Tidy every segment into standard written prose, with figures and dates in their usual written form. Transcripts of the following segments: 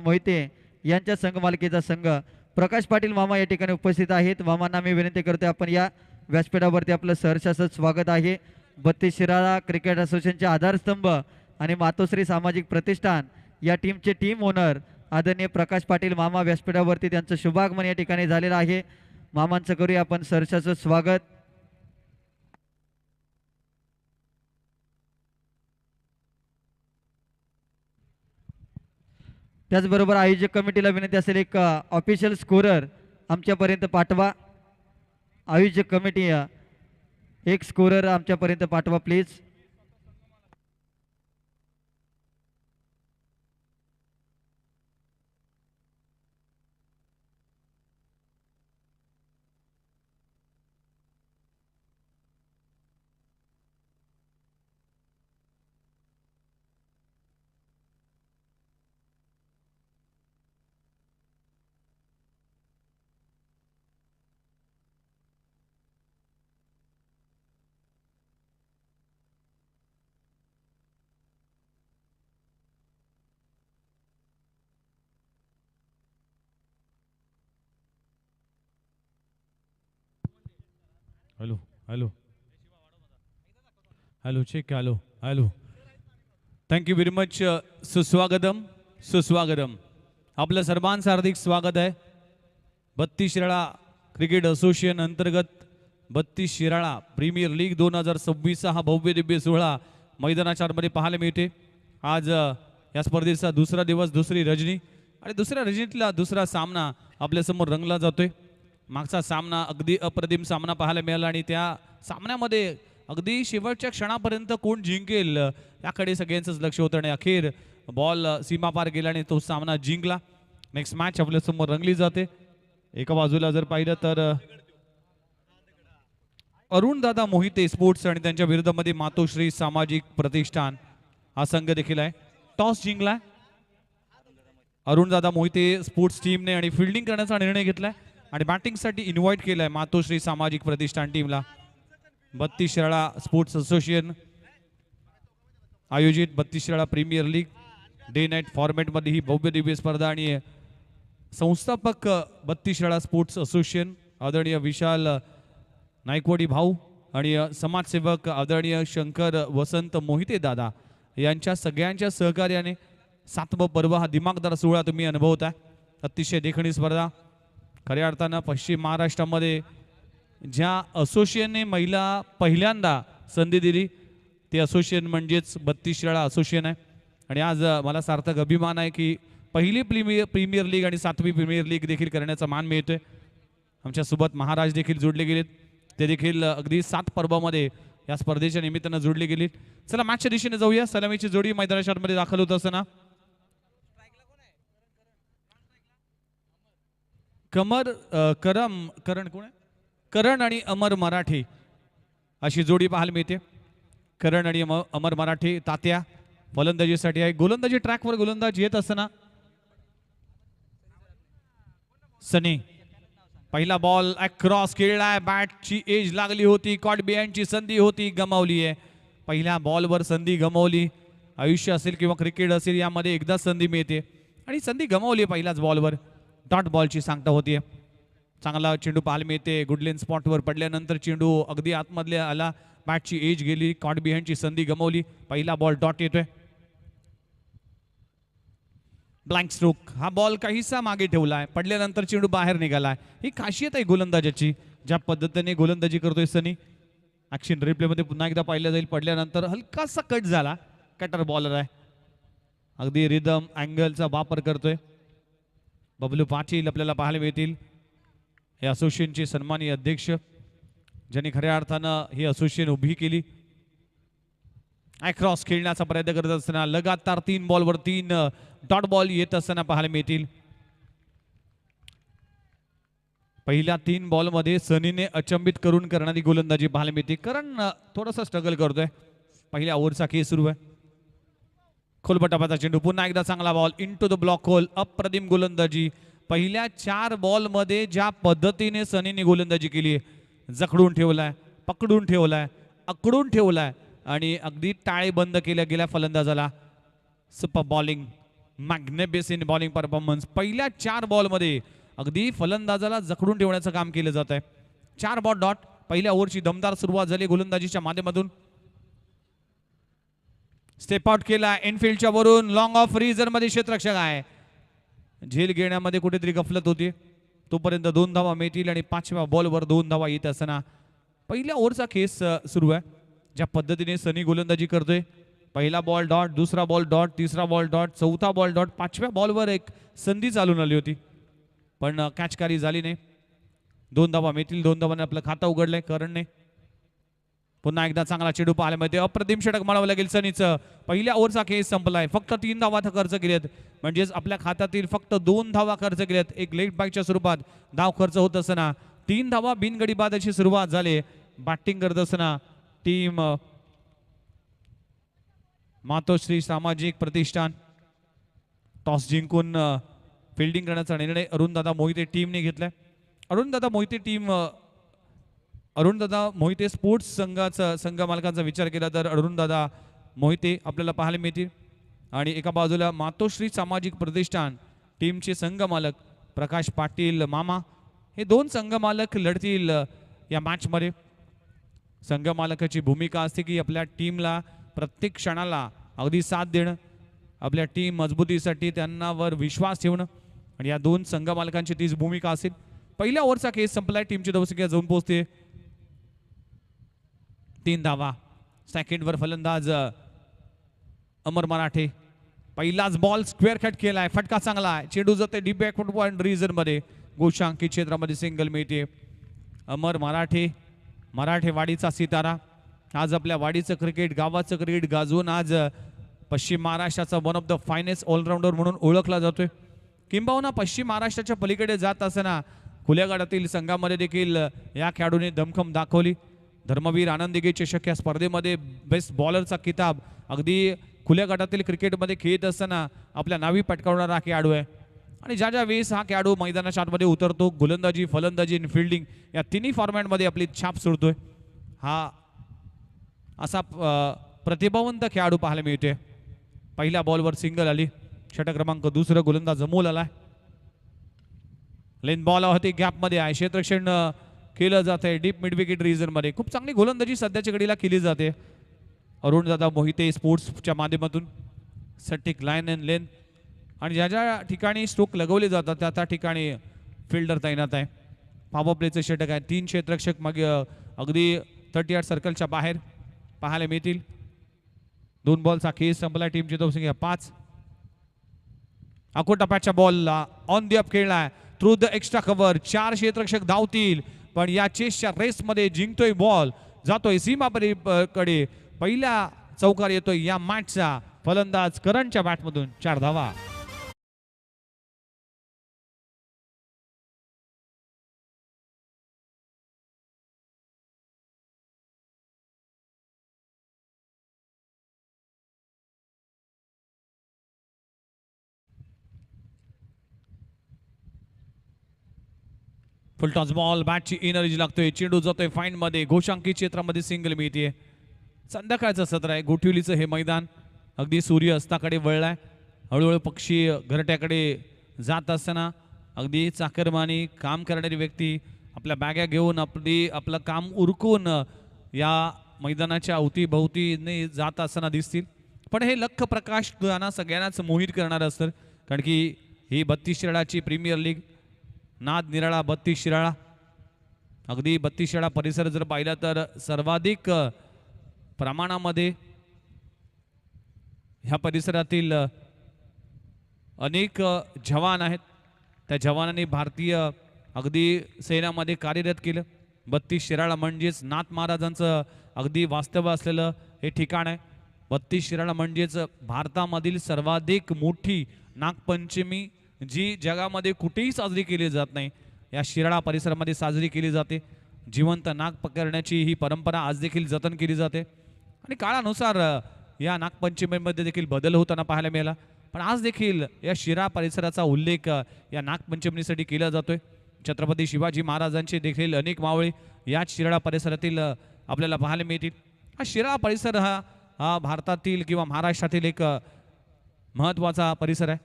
मोहिते यांच्या संघ मालकीचा संघ प्रकाश पाटील मामा या ठिकाणी उपस्थित आहेत। मामांना मी विनंती करते आपण या व्यासपीठावरती आपलं सहर्ष असं स्वागत आहे। 32 शिराळा क्रिकेट असोसिएशनचे आधारस्तंभ आणि मातोश्री सामाजिक प्रतिष्ठान या टीमचे टीम ओनर आदरणीय प्रकाश पाटील मामा व्यासपीठावरती त्यांचं शुभागमन या ठिकाणी झालेलं आहे। मामांचं करूया आपण सहर्ष असं स्वागत। त्याचबरोबर आयोजक कमिटीला विनंती असेल एक ऑफिशियल स्कोरर आमच्यापर्यंत पाठवा। आयोजक कमिटी एक स्कोरर आमच्यापर्यंत पाठवा please. Hello hello hello check hello hello thank you very much सुस्वागतम सुस्वागतम आपलं सर्वांचं हार्दिक स्वागत आहे। 32 शिराळा क्रिकेट असोसिएशन अंतर्गत 32 शिराळा प्रीमियर लीग 2026 हा भव्य दिव्य सोहळा मैदानाच्या आतमध्ये पाहायला मिळते। आज या स्पर्धेचा दुसरा दिवस दुसरी रजनी आणि दुसऱ्या रजनीतला दुसरा सामना आपल्यासमोर रंगला जातोय। मागचा सामना अगदी अप्रतिम सामना पाहायला मिळाला आणि त्या सामन्यामध्ये अगदी शेवटच्या क्षणापर्यंत कोण जिंकेल याकडे सगळ्यांचंच लक्ष होतं आणि अखेर बॉल सीमा पार गेला आणि तो सामना जिंकला। नेक्स्ट मॅच आपल्यासमोर रंगली जाते। एका बाजूला जर पाहिलं तर अरुण दादा मोहिते स्पोर्ट्स आणि त्यांच्या विरोधामध्ये मातोश्री सामाजिक प्रतिष्ठान हा संघ देखील आहे। टॉस जिंकलाय अरुण दादा मोहिते स्पोर्ट्स टीमने आणि फिल्डिंग करण्याचा निर्णय घेतलाय आणि बॅटिंगसाठी इन्व्हाइट केलाय मातोश्री सामाजिक प्रतिष्ठान टीमला। 32 शिराळा स्पोर्ट्स असोसिएशन आयोजित 32 Shirala premier league day night फॉर्मॅटमध्ये ही भव्य दिव्य स्पर्धा आणि संस्थापक 32 शिराळा स्पोर्ट्स असोसिएशन आदरणीय विशाल नायकवाडी भाऊ आणि समाजसेवक आदरणीय शंकर वसंत मोहिते दादा यांच्या सगळ्यांच्या सहकार्याने 7वं पर्व हा दिमागदार सोहळा तुम्ही अनुभवताय। अतिशय देखणी स्पर्धा खऱ्या अर्थानं पश्चिम महाराष्ट्रामध्ये ज्या असोसिएशनने महिला पहिल्यांदा संधी दिली ते असोसिएशन म्हणजेच 32 शिराळा असोसिएशन आहे। आणि आज मला सार्थक अभिमान आहे की पहिली प्रीमियर लीग आणि 7वी प्रीमियर लीग देखील करण्याचा मान मिळतोय। आमच्यासोबत महाराज देखील जोडले गेलेत, ते देखील अगदी 7 पर्वामध्ये या स्पर्धेच्या निमित्तानं जोडले गेलेत। चला मॅचच्या दिशेने जाऊया। सलामीची जोडी मैदानाच्या आतमध्ये दाखल होत असताना करण आणि अमर मराठे अशी जोडी पाहायला मिळते। करण आणि अमर मराठे तात्या फलंदाजीसाठी आहे। गोलंदाजी ट्रॅकवर गोलंदाज येत असताना सनी पहिला बॉल अक्रॉस खेळलाय, बॅटची एज लागली होती, कॉट बिहाइंडची संधी होती, गमावली आहे। पहिल्या बॉलवर संधी गमावली। आयुष्य असेल किंवा क्रिकेट असेल यामध्ये एकदा संधी मिळते आणि संधी गमावली पहिल्याच बॉलवर। डॉट बॉलची सांगता होतीये। चांगला चेंडू पाहायला मिळते, गुडलेन स्पॉटवर पडल्यानंतर चेंडू अगदी आतमधले आला, बॅटची एज गेली, कॉट बिहाइंडची संधी गमावली, पहिला बॉल डॉट येतोय। ब्लँक स्ट्रोक हा बॉल काहीसा मागे ठेवलाय, पडल्यानंतर चेंडू बाहेर निघालाय। ही खासियत आहे गोलंदाजाची, ज्या पद्धतीने गोलंदाजी करतोय सनी। ऍक्शन रिप्लेमध्ये पुन्हा एकदा पाहिलं जाईल, पडल्यानंतर हलकासा कट झाला, कटर बॉलर आहे, अगदी रिदम अँगलचा वापर करतोय। बबलू पाटील आपल्याला पाहायला मिळतील, हे असोसिएशनचे सन्माननीय अध्यक्ष ज्यांनी खऱ्या अर्थानं ही असोसिएशन उभी केली। क्रॉस खेळण्याचा प्रयत्न करत असताना लगातार 3 बॉलवर 3 डॉट बॉल येत असताना पाहायला मिळतील। पहिल्या 3 बॉलमध्ये सनीने अचंबित करून करणारी गोलंदाजी पाहायला मिळते। कारण थोडासा स्ट्रगल करतोय, पहिल्या ओव्हरचा खेळ सुरू आहे। खोलबटापाचा चेंडू, पुन्हा एकदा चांगला ball into the block hole, अप्रतिम गोलंदाजी। पहिल्या 4 बॉलमध्ये ज्या पद्धतीने सनीने गोलंदाजी केली, जखडून ठेवलाय, पकडून ठेवलाय, अकडून ठेवलाय आणि अगदी टाळे बंद केल्या गेल्या फलंदाजाला। Super bowling magnificent bowling performance. पहिल्या 4 बॉलमध्ये अगदी फलंदाजाला जखडून ठेवण्याचं काम केलं जात आहे. 4 बॉल डॉट. पहिल्या ओव्हरची दमदार सुरुवात झाली गोलंदाजीच्या माध्यमातून. स्टेप आउट केला इनफिल्डच्या वरून. लॉंग ऑफ रिझन मध्ये क्षेत्ररक्षक आहे. झेल घेण्यामध्ये कुठेतरी गफलत होती. तोपर्यंत 2 धावा मिळतील आणि 5व्या बॉलवर 2 धावा येत असताना पहिल्या ओव्हरचा खेस सुरू आहे. ज्या पद्धतीने सनी गोलंदाजी करतोय. पहिला बॉल डॉट, दुसरा बॉल डॉट, तिसरा बॉल डॉट, चौथा बॉल डॉट, 5व्या बॉलवर एक संधी चालून आली होती पण कॅचकारी झाली नाही. 2 धावा मिळतील. 2 धावांनी आपलं खातं उघडलंय करणने. पुन्हा एकदा चांगला चेंडू पाहायला मिळते. अप्रतिम षटक म्हणावं लागेल सनीचं. पहिल्या ओव्हरचा खेळ संपलाय. फक्त 3 धावा खर्च केल्यात म्हणजेच आपल्या खात्यातील फक्त 2 धावा खर्च केल्यात. एक लेट बॅकच्या स्वरूपात धाव खर्च होत असताना 3 धावा बिनगडी बादाची सुरुवात झाली. बॅटिंग करत असताना टीम मातोश्री सामाजिक प्रतिष्ठान टॉस जिंकून फिल्डिंग करण्याचा निर्णय अरुणदादा मोहिते टीमने घेतलाय. अरुणदादा मोहिते स्पोर्ट्स संघ मालकांचा विचार केला तर अरुणदादा मोहिते आपल्याला पाहायला मिळतील. आणि एका बाजूला मातोश्री सामाजिक प्रतिष्ठान टीमचे संघ मालक प्रकाश पाटील मामा. हे 2 संघ मालक लढतील या मॅचमध्ये. संघ मालकाची भूमिका असते की आपल्या टीमला प्रत्येक क्षणाला अगदी साथ देणं, आपल्या टीम मजबूतीसाठी त्यांनावर विश्वास ठेवणं आणि या 2 संघ मालकांची तीच भूमिका असेल. पहिल्या ओव्हरचा खेळ संपलाय. टीमची धावसंख्या जाऊन पोहोचते 3 धावा. सेकंडवर फलंदाज अमर मराठे. पहिलाच बॉल स्क्वेअर कट केलाय. फटका चांगला आहे. चेंडू जाते डीप बॅक पॉइंट रिजन मध्ये. गोशांकी क्षेत्रामध्ये सिंगल मिळते. अमर मराठेवाडीचा सितारा. आज आपल्या वाडीचं क्रिकेट, गावाचं क्रिकेट गाजवून आज पश्चिम महाराष्ट्राचा one of the finest allrounder म्हणून ओळखला जातोय. किंबहुना पश्चिम महाराष्ट्राच्या पलीकडे जात असताना खुल्या गटातील संघामध्ये देखील या खेळाडूने दमखम दाखवली. धर्मवीर आनंदीगे चषक या स्पर्धेमध्ये बेस्ट बॉलरचा किताब अगदी खुल्या गटातील क्रिकेटमध्ये खेळत असताना आपल्या नावी पटकावणारा खेळाडू आहे. आणि ज्या वेळेस हा खेळाडू मैदानाच्या आतमध्ये उतरतो, गोलंदाजी, फलंदाजी आणि फिल्डिंग या तिन्ही फॉर्मॅटमध्ये आपली छाप सोडतोय. हा असा प्रतिभावंत खेळाडू पाहायला मिळतोय. पहिल्या बॉलवर सिंगल आली. षटक क्रमांक 2 गोलंदाज जमूल आलाय. लेन बॉल होती, गॅपमध्ये आहे. क्षेत्ररक्षण केलं जात आहे डीप मिड विकेट रिजन मध्ये. खूप चांगली गोलंदाजी सध्याच्या घडीला केली जाते अरुणदादा मोहिते स्पोर्ट्सच्या माध्यमातून. सटिक लाईन अँड लेन आणि ज्या ज्या ठिकाणी स्ट्रोक लगवले जातात त्या ठिकाणी फिल्डर तैनात आहे. पॉवर प्लेचं षटक आहे. 3 क्षेत्ररक्षक मग अगदी 30 यार्ड सर्कलच्या बाहेर पाहायला मिळतील. 2 बॉलचा खेळ संपला. टीमची धावसंख्या 5. अकोटप्याच्या बॉलला ऑन दी अप खेळलाय थ्रू द एक्स्ट्रा कव्हर. 4 क्षेत्ररक्षक धावतील पण या चेसच्या रेसमध्ये जिंकतोय बॉल, जातोय सीमापलीकडे. पहिल्या चौकार येतोय या मॅचचा. फलंदाज करणच्या बॅटमधून 4 धावा. Full toss ball. बॅटची एनर्जी लागतोय. चेंडू जातोय फाईन मध्ये. घोषांकी क्षेत्रामध्ये सिंगल मिळते. संध्याकाळचं सत्र आहे. गोठिवलीचं हे मैदान अगदी सूर्य अस्ताकडे वळलाय. हळूहळू पक्षी घरट्याकडे जात असताना अगदी चाकरमानी काम करणारी व्यक्ती आपल्या बॅगा घेऊन आपलं काम उरकून या मैदानाच्या अवतीभवतीने जात असताना दिसतील. पण हे लख प्रकाश त्यांना सगळ्यांनाच मोहित करणार असतं कारण की ही 32 शिराळाची प्रीमियर लीग. नाद निराळा 32 शिराळा. अगदी 32 शिराळा परिसर जर पाहिला तर सर्वाधिक प्रमाणामध्ये ह्या परिसरातील अनेक जवान आहेत. त्या जवानांनी भारतीय अगदी सैन्यामध्ये कार्यरत केलं. 32 शिराळा म्हणजेच नाथ महाराजांचं अगदी वास्तव्य असलेलं हे ठिकाण आहे. 32 शिराळा म्हणजेच भारतामधील सर्वाधिक मोठी नागपंचमी जी जगामध्ये कुठेही साजरी केली जात नाही, या शिराळा परिसरामध्ये साजरी केली जाते. जिवंत नाग पकडण्याची ही परंपरा आज देखील जतन केली जाते आणि काळानुसार या नागपंचमीमध्ये देखील बदल होताना पाहायला मिळाला. पण आज देखील या शिराळा परिसराचा उल्लेख या नागपंचमीसाठी केला जातोय. छत्रपती शिवाजी महाराजांचे देखील अनेक मावळे याच शिराळा परिसरातील आपल्याला पाहायला मिळतील. हा शिराळा परिसर हा भारतातील किंवा महाराष्ट्रातील एक महत्वाचा परिसर आहे.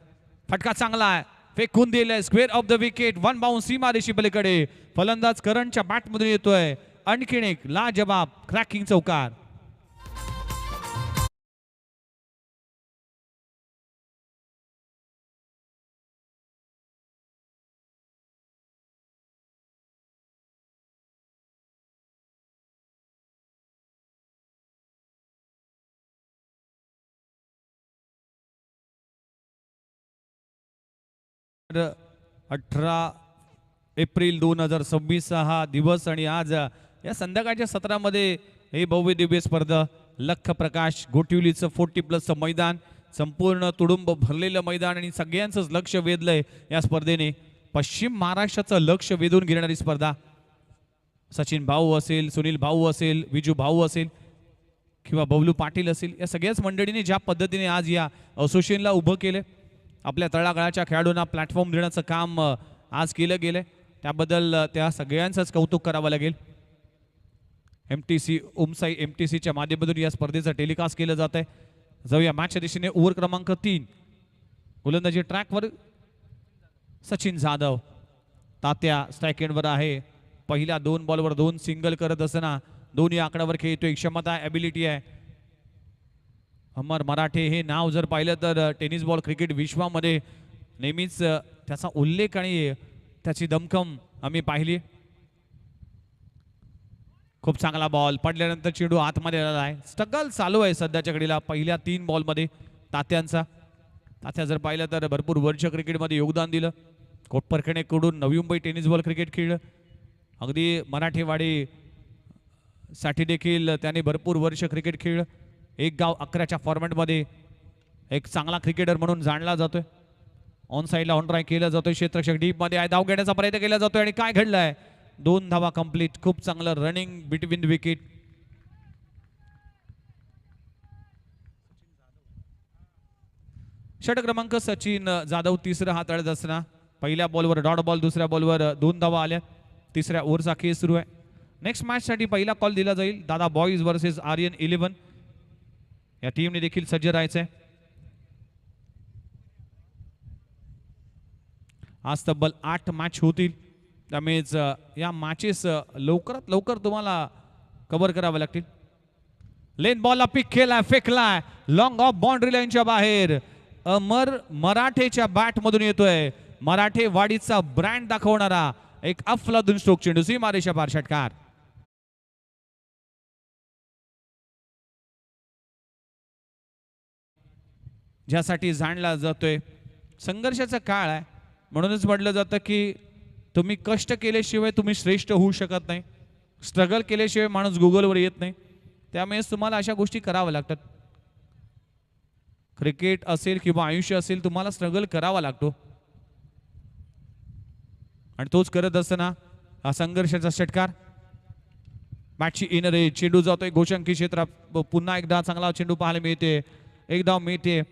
फटका चांगला आहे, फेकून दिलाय square off the wicket. One bounce सीमा रेषे पलीकडे. फलंदाज करणच्या बॅटमधून येतोय आणखीन एक लाजवाब क्रॅकिंग चौकार. तर 18 एप्रिल 2026 हा दिवस आणि आज या संध्याकाळच्या सत्रामध्ये हे भव्य दिव्य स्पर्धा लख प्रकाश गोटिवलीचं 40+ मैदान, संपूर्ण तुडुंब भरलेलं मैदान आणि सगळ्यांचंच लक्ष वेधलंय या स्पर्धेने. पश्चिम महाराष्ट्राचं लक्ष वेधून घेणारी स्पर्धा. सचिन भाऊ असेल, सुनील भाऊ असेल, विजू भाऊ असेल किंवा बबलू पाटील असेल, या सगळ्याच मंडळींनी ज्या पद्धतीने आज या असोसिएशनला उभं केलं, आपल्या तळागाळाच्या खेळाडूंना प्लॅटफॉर्म देण्याचं काम आज केलं गेलं, त्याबद्दल त्या सगळ्यांचंच कौतुक करावं लागेल. MTC ओमसाई MTCच्या माध्यमातून या स्पर्धेचं टेलिकास्ट केलं जात आहे. जाऊया मॅचच्या दिशेने. ओव्हर क्रमांक 3, गोलंदाजी ट्रॅकवर सचिन जाधव. तात्या स्ट्राईक एंडवर आहे. पहिल्या 2 बॉलवर 2 सिंगल करत असताना दोन्ही आकड्यावर खेळतोय. क्षमता ॲबिलिटी आहे. अमर मराठे हे नाव जर पाहिलं तर टेनिस बॉल क्रिकेट विश्वामध्ये नेहमीच त्याचा उल्लेख आणि त्याची दमखम आम्ही पाहिली. खूप चांगला बॉल पडल्यानंतर चेंडू आतमध्ये आलेला आहे. स्ट्रगल चालू आहे सध्याच्या घडीला पहिल्या 3 बॉलमध्ये तात्यांचा. तात्या जर पाहिलं तर भरपूर वर्ष क्रिकेटमध्ये योगदान दिलं. कोटपरखणेकडून Navi Mumbai tennis ball cricket खेळलं. अगदी मराठेवाडी साठी देखील त्याने भरपूर वर्ष क्रिकेट खेळलं. एक गाव 11च्या फॉर्मॅटमध्ये एक चांगला क्रिकेटर म्हणून जाणला जातोय. ऑन साईडला ऑन ड्राय केलं जातोय. क्षेत्ररक्षक डीपमध्ये आहे. धाव घेण्याचा प्रयत्न केला जातोय आणि काय घडलंय, 2 धावा कंप्लीट. खूप चांगलं रनिंग बिटवीन विकेट. षटक क्रमांक सचिन जाधव तिसरा हाताळत असताना पहिल्या बॉलवर डॉट बॉल, दुसऱ्या बॉलवर 2 धावा आल्या. तिसऱ्या ओव्हरचा खेळ सुरू आहे. नेक्स्ट मॅचसाठी पहिला कॉल दिला जाईल. दादा बॉईज वर्सेस आर्यन 11 या टीमने देखील सज्ज राहायचंय. आज तब्बल 8 मॅच होतील, त्यामुळेच या मॅचेस लवकरात लवकर तुम्हाला कव्हर करावे लागतील. लेन बॉलला पिक केलाय, फेकलाय लॉंग ऑफ बाउंड्री लाईनच्या बाहेर. अमर मराठेच्या बॅट मधून येतोय. मराठे वाडीचा ब्रँड दाखवणारा एक अफलातून स्ट्रोक चेंडू सीमारेषा पार. षटकार. ज्यासाठी जाणला जातोय. संघर्षाचा काळ आहे, म्हणूनच म्हटलं जातं की तुम्ही कष्ट केल्याशिवाय तुम्ही श्रेष्ठ होऊ शकत नाही. स्ट्रगल केल्याशिवाय माणूस गुगलवर येत नाही. त्यामुळेच तुम्हाला अशा गोष्टी कराव्या लागतात. क्रिकेट असेल किंवा आयुष्य असेल, तुम्हाला स्ट्रगल करावा लागतो आणि तोच करत असताना हा संघर्षाचा षटकार. मॅचची इनर एज. चेंडू जातोय गोशंकी क्षेत्रात. पुन्हा एकदा चांगला चेंडू पाहायला मिळते. एक धाव मिळते.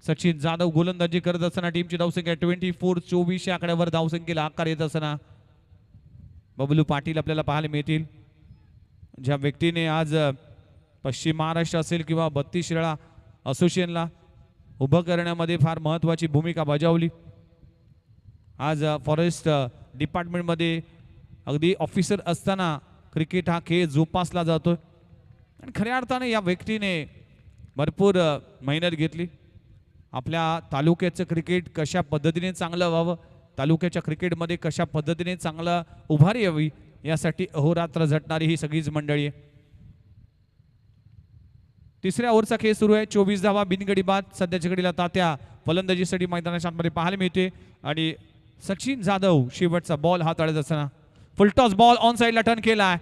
सचिन जाधव गोलंदाजी करत असताना टीमची धावसंख्या 24 या आकड्यावर धावसंख्येला आकार येत असताना बबलू पाटील आपल्याला पाहायला मिळतील. ज्या व्यक्तीने आज पश्चिम महाराष्ट्र असेल किंवा 32 शिराळा असोसिएशनला उभं करण्यामध्ये फार महत्त्वाची भूमिका बजावली. आज फॉरेस्ट डिपार्टमेंटमध्ये अगदी ऑफिसर असताना क्रिकेट हा खेळ जोपासला जातो आणि खऱ्या अर्थाने या व्यक्तीने भरपूर मेहनत घेतली. आपल्या तालुक्याचं क्रिकेट कशा पद्धतीने चांगलं व्हावं, तालुक्याच्या क्रिकेटमध्ये कशा पद्धतीने चांगलं उभारी यावी, यासाठी अहोरात्र झटणारी ही सगळीच मंडळी आहे. तिसऱ्या ओव्हरचा खेळ सुरू आहे. 24 धावा बिनगडी बाद. सध्याच्या घडीला तात्या फलंदाजीसाठी मैदानाच्या आतमध्ये पाहायला मिळते आणि सचिन जाधव शेवटचा बॉल हाताळत असताना फुलटॉस बॉल ऑन साईडला टर्न केलाय.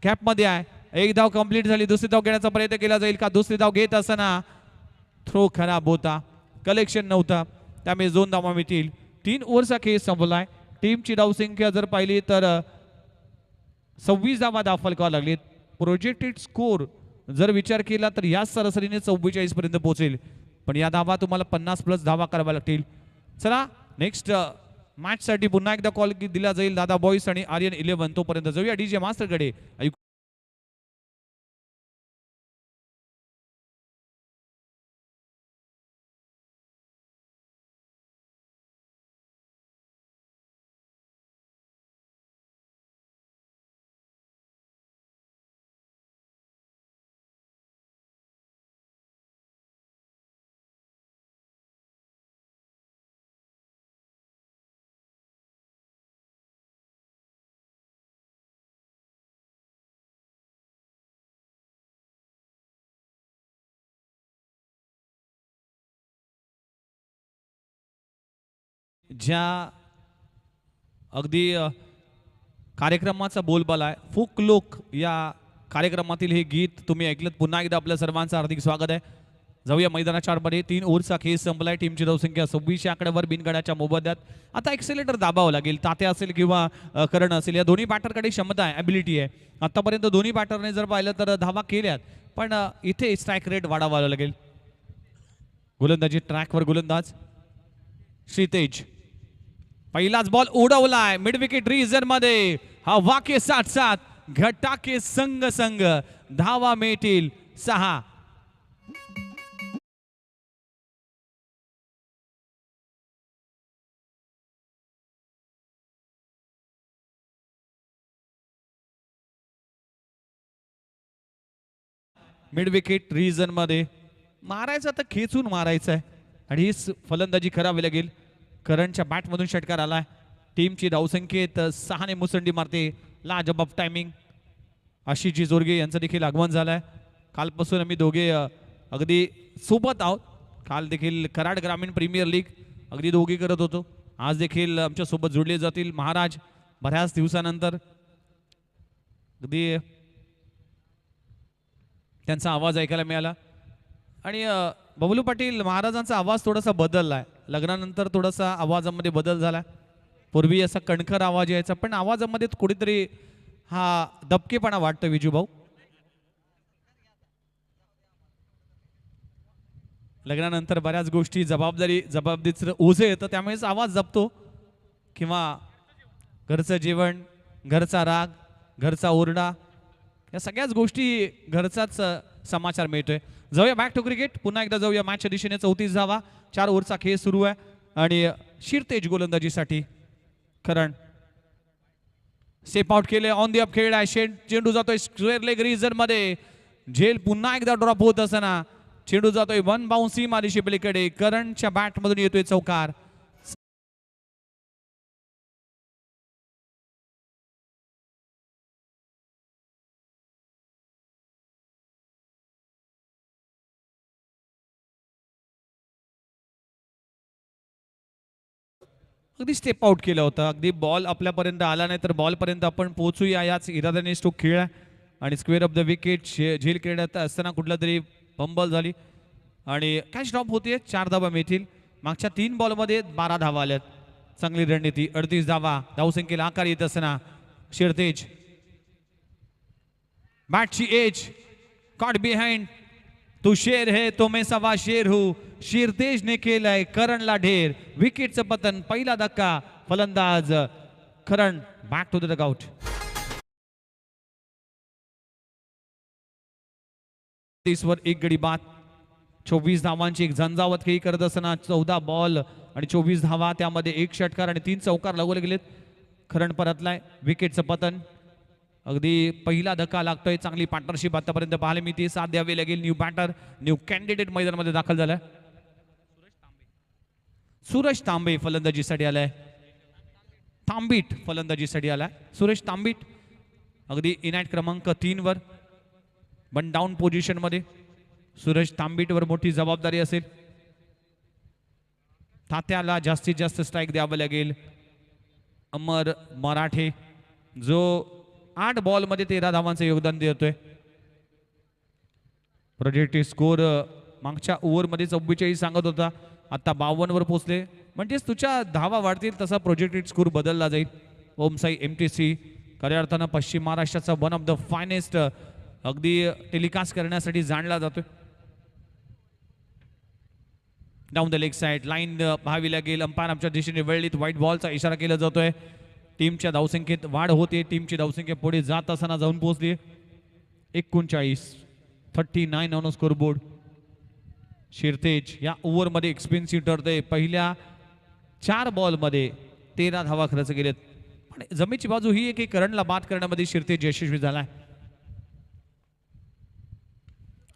कॅपमध्ये आहे. एक धाव कंप्लीट झाली. दुसरी धाव घेण्याचा प्रयत्न केला जाईल का? दुसरी धाव घेत असताना थ्रो खराब होता, कलेक्शन नव्हता, त्यामुळे 2 धावा मिळतील. 3 ओव्हरचा खेळ संपलाय. टीमची धावसंख्या जर पाहिली तर 26 धावा फलकावा लागलीत. प्रोजेक्टेड स्कोर जर विचार केला तर या सरासरीने 44 पर्यंत पोहोचेल, पण या धावा तुम्हाला 50+ धावा कराव्या लागतील. चला नेक्स्ट मॅचसाठी पुन्हा एकदा कॉल दिला जाईल दादा बॉईज आणि आर्यन 11. तोपर्यंत जाऊया डीजे मास्टरकडे. ज्या अगदी कार्यक्रमाचा बोलबाला आहे फोक या कार्यक्रमातील हे गीत तुम्ही ऐकलं. पुन्हा एकदा आपल्या सर्वांचं हार्दिक स्वागत आहे. जाऊया मैदानाच्या आतमध्ये. 3 ओव्हरचा खेळ संपलाय. टीमची धावसंख्या 26 आकड्यावर बिनगड्याच्या मोबदल्यात. आता एक्सेलेटर दाबावं लागेल. तात्या असेल किंवा करण असेल, या दोन्ही बॅटरकडे क्षमता आहे, ॲबिलिटी आहे. आतापर्यंत दोन्ही बॅटरने जर पाहिलं तर धावा केल्यात, पण इथे स्ट्राईक रेट वाढवावा लागेल. गोलंदाजी ट्रॅकवर गोलंदाज श्रीतेज. पहिलाच बॉल उडवलाय मिड विकेट रिजन मध्ये. हवा के साथ साथ घटा के संग संग धावा मिळतील 6. मिड विकेट रिजन मध्ये मारायचं तर खेचून मारायचं आहे आणि हीच फलंदाजी करावी लागेल. करणच्या बॅटमधून षटकार आलाय. टीमची धावसंख्येत 6 ने मुसंडी मारते. लाजबाब टायमिंग. आशिषजी जोरगे यांचं देखील आगमन झालंय. कालपासून आम्ही दोघे अगदी सोबत आहोत. काल देखील कराड ग्रामीण प्रीमियर लीग अगदी दोघे करत होतो. आज देखील आमच्या सोबत जोडले जातील महाराज बऱ्याच दिवसानंतर. अगदी त्यांचा आवाज ऐकायला मिळाला. आणि बबलू पाटील महाराजांचा आवाज थोडासा बदललाय. लग्नानंतर थोडासा आवाजामध्ये बदल झाला. पूर्वी असा कणखर आवाज यायचा, पण आवाजामध्ये कुठेतरी हा दबकेपणा वाटतो विजूभाऊ. लग्नानंतर बऱ्याच गोष्टी जबाबदारीचं ओझे येतं, त्यामुळेच आवाज जपतो. किंवा घरचं जेवण, घरचा राग, घरचा ओरडा, या सगळ्याच गोष्टी घरचाच समाचार मिळतोय. जाऊया बॅक टू क्रिकेट. पुन्हा एकदा जाऊया मॅचच्या दिशेने. 34 धावा. 4 ओव्हरचा खेळ सुरू आहे आणि शिरतेज गोलंदाजीसाठी. करण स्टेप आउट केले. ऑन दी अप खेळ आहे. चेंडू जातोय स्क्वेअर लेग रिजन मध्ये. झेल पुन्हा एकदा ड्रॉप होत असताना चेंडू जातोय 1 बाउन्सी मारीशी पलीकडे. करणच्या बॅट मधून येतोय चौकार. अगदी स्टेप आउट केलं होतं. अगदी बॉल आपल्यापर्यंत आला नाही तर बॉलपर्यंत आपण पोहोचूया याच इराद्याने तो खेळ. आणि स्क्वेअर ऑफ द विकेट झेल खेळत असताना कुठला तरी पंबल झाली आणि कॅच ड्रॉप होते. 4 धावा मिळतील. मागच्या 3 बॉलमध्ये 12 धावा आल्यात. चांगली रणनीती. 38 धावा. धावसंख्येला आकार येत असताना शिरतेज. बॅटची एज. Caught behind. तू शेर है तो मैं सवा शेर हूं. शिरतेज ने केलंय करणला ढेर. विकेटचं पतन. पहिला धक्का. फलंदाज करण बॅक टू द डगआउट. 30 वर 1 गडी बाद. 24 धावांची एक झंझावत खेळी करत असताना 14 बॉल आणि 24 धावा. त्यामध्ये 1 षटकार आणि 3 चौकार लागवले गेलेत. करण परतलाय. विकेटचं पतन. अगदी पहिला धक्का लागतोय. चांगली पार्टनरशिप आतापर्यंत पाहायला मिळते. साथ द्यावी लागेल. न्यू बॅटर, न्यू कॅन्डिडेट मैदानामध्ये दाखल झालाय. सूरज तांबे फलंदाजीसाठी आलाय. तांबीट फलंदाजीसाठी आलाय. सुरेश तांबीट अगदी इनॅट क्रमांक 3 वर. वन डाऊन पोझिशन मध्ये सुरेश तांबीट वर मोठी जबाबदारी असेल. तात्याला जास्तीत जास्त स्ट्राईक द्यावं लागेल. अमर मराठे जो 8 बॉल मध्ये 13 धावांचं योगदान देतोय. प्रोजेक्टिव्ह स्कोर मागच्या ओव्हरमध्ये 44 सांगत होता, आता 52 वर पोहोचले. म्हणजेच तुझ्या धावा वाढतील तसा प्रोजेक्टेड स्कोर बदलला जाईल. ओमसाई MTC खऱ्या अर्थानं पश्चिम महाराष्ट्राचा वन ऑफ द फायनेस्ट अगदी टेलिकास्ट करण्यासाठी जाणला जातोय. Down the leg side line पाहावी लागेल. अंपायर आमच्या दिशेने वळलीत. व्हाईट बॉलचा इशारा केला जातोय. टीमच्या धावसंख्येत वाढ होते. टीमची धावसंख्या पुढे जात असताना जाऊन पोहोचली 39 ऑन स्कोर बोर्ड. शिरतेज या ओव्हरमध्ये एक्सपेन्सिव्ह ठरते. पहिल्या 4 बॉलमध्ये 13 धावा खर्च केलेत. पण जमेची बाजू ही आहे की करणला बाद करण्यामध्ये शिरतेज यशस्वी झालाय.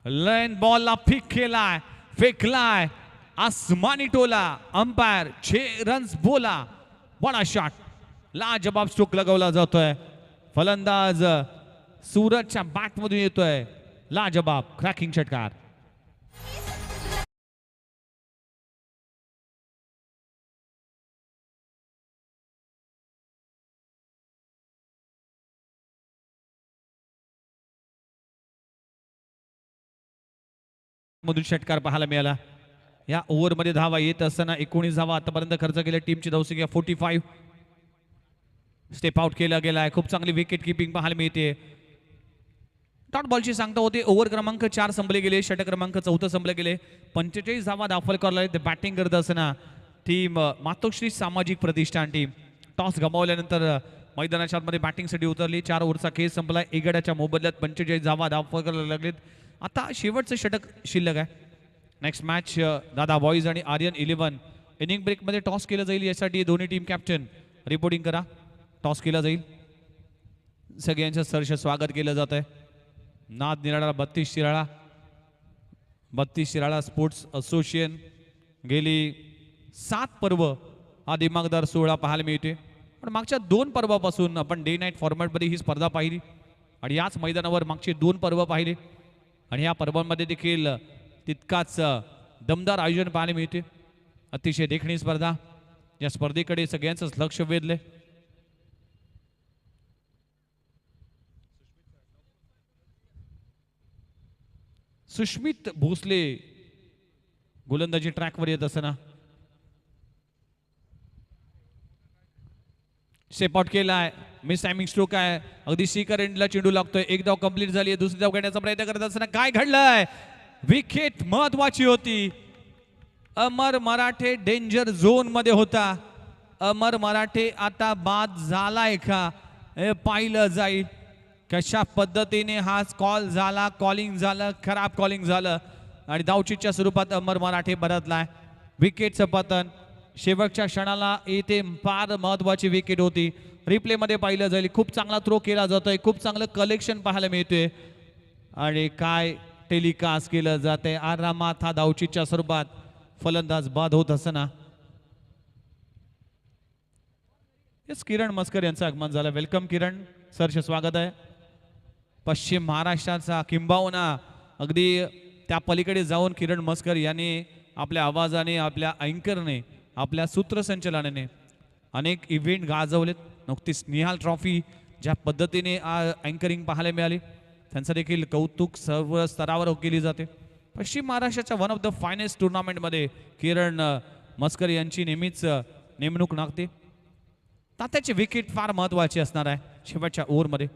लाईन बॉलला फिक केलाय, फेकलाय, आसमानी टोला. अंपायर 6 रन्स बोला. बडा शॉट. लाजबाब स्ट्रोक लगावला जातोय. फलंदाज सूरजच्या बॅटमधून येतोय लाजबाब क्रॅकिंग षटकार. मधून षटकार पाहायला मिळाला. या ओव्हरमध्ये धावा येत असताना 19 धावा आतापर्यंत खर्च केल्या टीमची धावसंख्या 45. स्टेप आउट केला गेलाय. खूप चांगली विकेट किपिंग पाहायला मिळते. डॉट बॉलची सांगता होते. ओव्हर क्रमांक 4 संपले गेले. षटक क्रमांक 4 संपले गेले. 45 धावा दाखल करला. ते बॅटिंग करत असताना टीम मातोश्री सामाजिक प्रतिष्ठान टीम टॉस गमावल्यानंतर मैदानाच्या आतमध्ये बॅटिंगसाठी उतरली. 4 ओव्हरचा खेळ संपला. एगड्याच्या मोबदल्यात 45 धावा दाखल करायला लागलेत. आता शेवटचं षटक शिल्लक आहे. नेक्स्ट मॅच दादा बॉईज आणि आर्यन 11 इनिंग ब्रेकमध्ये टॉस केलं जाईल. यासाठी दोन्ही टीम कॅप्टन रिपोर्टिंग करा. टॉस केला जाईल. सगळ्यांचं सहर्ष स्वागत केलं जात आहे. नाद निराळा 32 शिराळा स्पोर्ट्स असोसिएशन गेली 7 पर्व हा दिमागदार सोहळा पाहायला मिळते. पण मागच्या 2 पर्वापासून आपण डे नाईट फॉर्मॅटमध्ये ही स्पर्धा पाहिली आणि याच मैदानावर मागचे 2 पर्व पाहिले आणि या पर्वांमध्ये देखील तितकाच दमदार आयोजन पाहायला मिळते. अतिशय देखणी स्पर्धा. या स्पर्धेकडे सगळ्यांचंच लक्ष वेधलंय. सुष्मित भोसले गोलंदाजी ट्रॅकवर येत असताना स्टेप आउट केलाय. मिस टायमिंग स्ट्रोक आहे. अगदी सीकर एंडला चेंडू लागतोय. एक धाव कंप्लीट झाली. दुसरी धाव घेण्याचा प्रयत्न करत असताना काय घडलंय. विकेट महत्वाची होती. अमर मराठे डेंजर झोन मध्ये होता. अमर मराठे आता बाद झालाय का हे पाहिलं जाईल. कशा पद्धतीने हा कॉल झाला. कॉलिंग झालं. खराब कॉलिंग झालं आणि धावचीच्या स्वरूपात अमर मराठे परतलाय. विकेटचं पतन शेवटच्या क्षणाला येथे फार महत्वाची विकेट होती. रिप्ले मध्ये पाहिलं जाईल. खूप चांगला थ्रो केला जातोय. खूप चांगलं कलेक्शन पाहायला मिळतोय आणि काय टेलिकास्ट केलं जातंय. आरामात हा धावचीच्या स्वरूपात फलंदाज बाद होत असताना किरण मस्कर यांचं आगमन झालं. वेलकम किरण. सरचे स्वागत आहे. पश्चिम महाराष्ट्राचा किंबहुना अगदी त्या पलीकडे जाऊन किरण मस्कर यांनी आपल्या आवाजाने, आपल्या अँकरने, आपल्या सूत्रसंचलनाने अनेक इव्हेंट गाजवलेत. नुकतीच निहाल ट्रॉफी ज्या पद्धतीने अँकरिंग पाहायला मिळाली त्यांचं देखील कौतुक सर्व स्तरावर केली जाते. पश्चिम महाराष्ट्राच्या वन ऑफ द फायनेस्ट टुर्नामेंटमध्ये किरण मस्कर यांची नेहमीच नेमणूक लागते. तात्याची विकेट फार महत्वाची असणार आहे शेवटच्या ओव्हरमध्ये.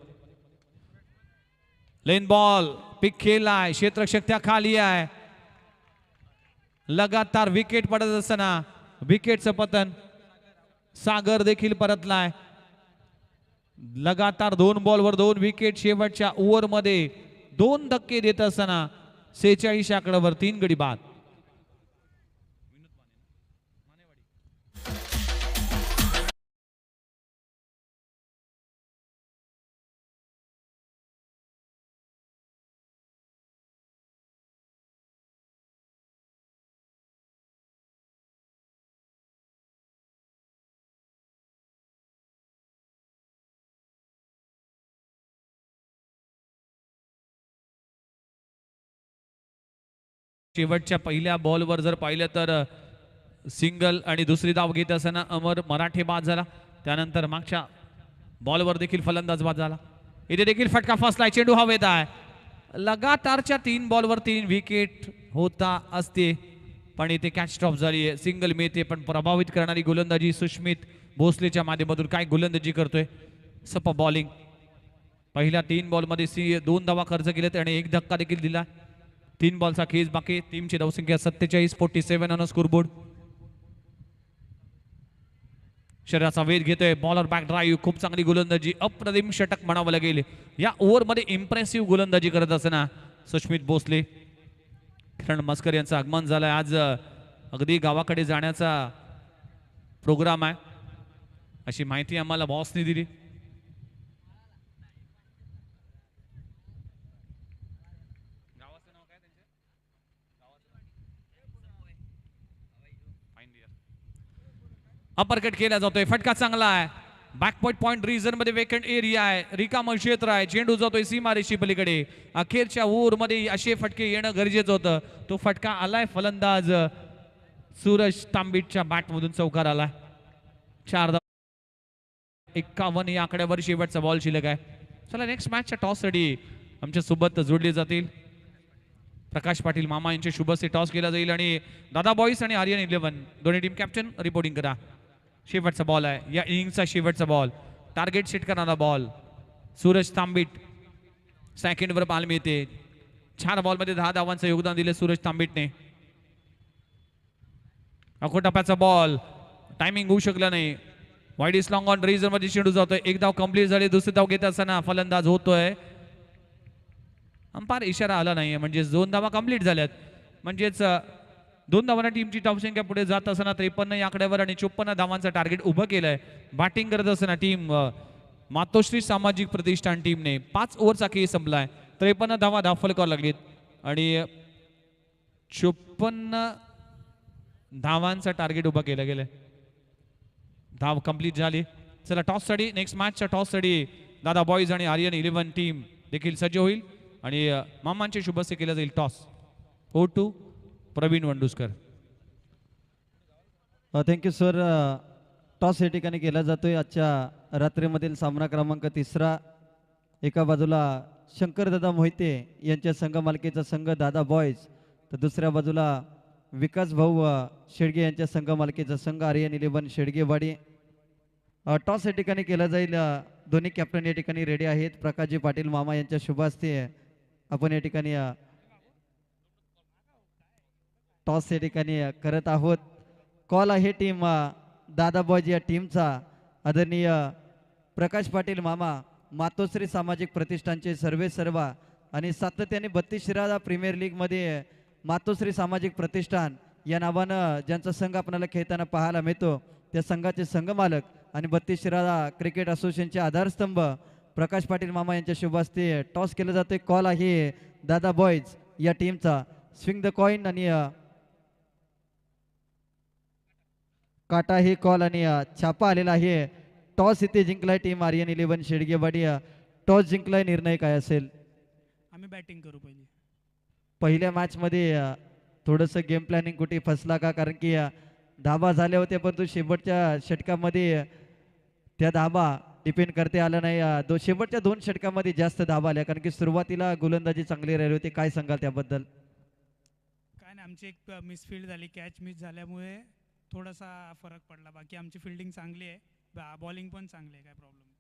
लेन बॉल पिक केलाय. क्षेत्ररक्षक त्या खाली आहे. लगातार विकेट पडत असताना विकेटचं पतन. सागर देखील परतलाय. लगातार 2 बॉलवर 2 विकेट. शेवटच्या ओव्हरमध्ये 2 धक्के देत असताना 46 आकड्यावर 3 गडी बाद. शेवटच्या पहिल्या बॉलवर जर पाहिलं तर सिंगल आणि दुसरी धाव घेत असताना अमर मराठे बाद झाला. त्यानंतर मागच्या बॉलवर देखील फलंदाज बाद झाला. इथे देखील फटका फसलाय. चेंडू हवेत आहे. लगातारच्या 3 बॉलवर 3 विकेट होता असते पण इथे कॅच स्टॉप झाली आहे. सिंगल मिळते पण प्रभावित करणारी गोलंदाजी सुष्मित भोसलेच्या माध्यमातून काय गोलंदाजी करतोय. सप बॉलिंग. पहिल्या 3 बॉलमध्ये 2 धावा खर्च केलेत आणि 1 धक्का देखील दिला. 3 बॉलचा खेच बाकी. टीमची धावसंख्या 47-47 ऑन स्कोरबोर्ड. शरीराचा वेध घेतोय. Bowler back drive. खूप चांगली गोलंदाजी. अप्रतिम षटक म्हणावं लागेल. या ओव्हरमध्ये इम्प्रेसिव्ह गोलंदाजी करत असताना सुष्मित भोसले. किरण मस्कर यांचं आगमन झालंय. आज अगदी गावाकडे जाण्याचा प्रोग्राम आहे अशी माहिती आम्हाला बॉसने दिली. अपरकट केला जातोय. फटका चांगला आहे. बॅकपॉइंट पॉइंट रिजन मध्ये वेकंट एरिया आहे. रिकाम क्षेत्र आहे. चेंडू जातोय सीमारेषी पलीकडे. अखेरच्या ओव्हरमध्ये असे फटके येणं गरजेचं होतं. तो फटका आलाय. फलंदाज सूरज तांबिटच्या बॅटमधून चौकार आलाय. 4 धावा 51 या आकड्यावर शेवटचा बॉल शिल्लक आहे. चला नेक्स्ट मॅचच्या टॉस साठी आमच्या सोबत जोडले जातील प्रकाश पाटील मामा यांचे शुभ हस्ते टॉस केला जाईल आणि दादा बॉईज आणि आर्यन 11 दोन्ही टीम कॅप्टन रिपोर्टिंग करा. शेवटचा बॉल आहे या इनिंगचा शेवटचा बॉल. टार्गेट सेट करणारा बॉल. सूरज तांबिट सेकंडवर बॉल मिळते. 4 बॉलमध्ये 10 धावांचं योगदान दिले सूरज तांबिटने. टप्प्याचा बॉल टायमिंग होऊ शकला नाही. Wide is long on razor मध्ये चेंडू जातोय. एक धाव कंप्लीट झाली. दुसरी धाव घेत असताना फलंदाज होतोय. अंपायर इशारा आला नाही म्हणजे 2 धावा कंप्लीट झाल्यात. म्हणजेच 2 धावांना टीमची धाव संख्या पुढे जात असताना 53 या आकड्यावर आणि 54 धावांचं टार्गेट उभं केलंय. बॅटिंग करत असताना टीम मातोश्री सामाजिक प्रतिष्ठान टीमने 5 ओव्हरचा खेळ संपलाय. 53 धावा फलकावर लागलीत आणि 54 धावांचं टार्गेट उभं केलं गेलंय. धाव कंप्लीट झाली. चला टॉस साठी नेक्स्ट मॅचच्या टॉस साठी दादा बॉईज आणि आर्यन 11 टीम देखील सज्ज होईल आणि मामांचे शुभस्य केलं जाईल. Toss 4-2 Praveen Wanduskar. Thank you sir. Toss या ठिकाणी केला जातोय. आजच्या रात्रीमधील सामना क्रमांक 3. एका बाजूला शंकरदादा मोहिते यांच्या संघ मालकीचा संघ दादा बॉईज, तर दुसऱ्या बाजूला विकास भाऊ शेडगे यांच्या संघ मालकीचा संघ आर्यन 11 शेडगेवाडी. टॉस या ठिकाणी केला जाईल. दोन्ही कॅप्टन या ठिकाणी रेडी आहेत. प्रकाशजी पाटील मामा यांच्या शुभ हस्ते आपण या ठिकाणी टॉस या ठिकाणी करत आहोत. कॉल आहे टीम दादा बॉयज या टीमचा. आदरणीय प्रकाश पाटील मामा मातोश्री सामाजिक प्रतिष्ठानचे सर्व आणि सातत्याने 32 शिराळा प्रीमियर लीगमध्ये मातोश्री सामाजिक प्रतिष्ठान या नावानं ज्यांचा संघ आपल्याला खेळताना पाहायला मिळतो त्या संघाचे संघ मालक आणि 32 शिराळा क्रिकेट असोसिएशनचे आधारस्तंभ प्रकाश पाटील मामा यांच्या शुभ हस्ते टॉस केला जातोय. कॉल आहे दादा बॉयज या टीमचा. स्विंग द कॉइन आणि काटा हे कॉल आणि छापा आलेला आहे. टॉस इथे जिंकलाय टीम आर्यन 11 शेडगेवाडी. टॉस जिंकलाय. निर्णय काय असेल? आम्ही बॅटिंग करू पहिली. पहिल्या मॅचमध्ये थोडंसं गेम प्लॅनिंग कुठे फसला का? कारण की धाबा झाले होते परंतु शेवटच्या षटकामध्ये त्या धाबा डिपेंड करते आला नाही. शेवटच्या 2 षटकामध्ये जास्त धाबा आल्या कारण की सुरुवातीला गोलंदाजी चांगली राहिली होती. काय सांगाल त्याबद्दल? काय नाही, आमची एक मिसफिल्ड झाली. कॅच मिस झाल्यामुळे थोडासा फरक पडला. बाकी आमची फिल्डिंग चांगली आहे. बॉलिंग पण चांगली आहे. काय प्रॉब्लेम नाही.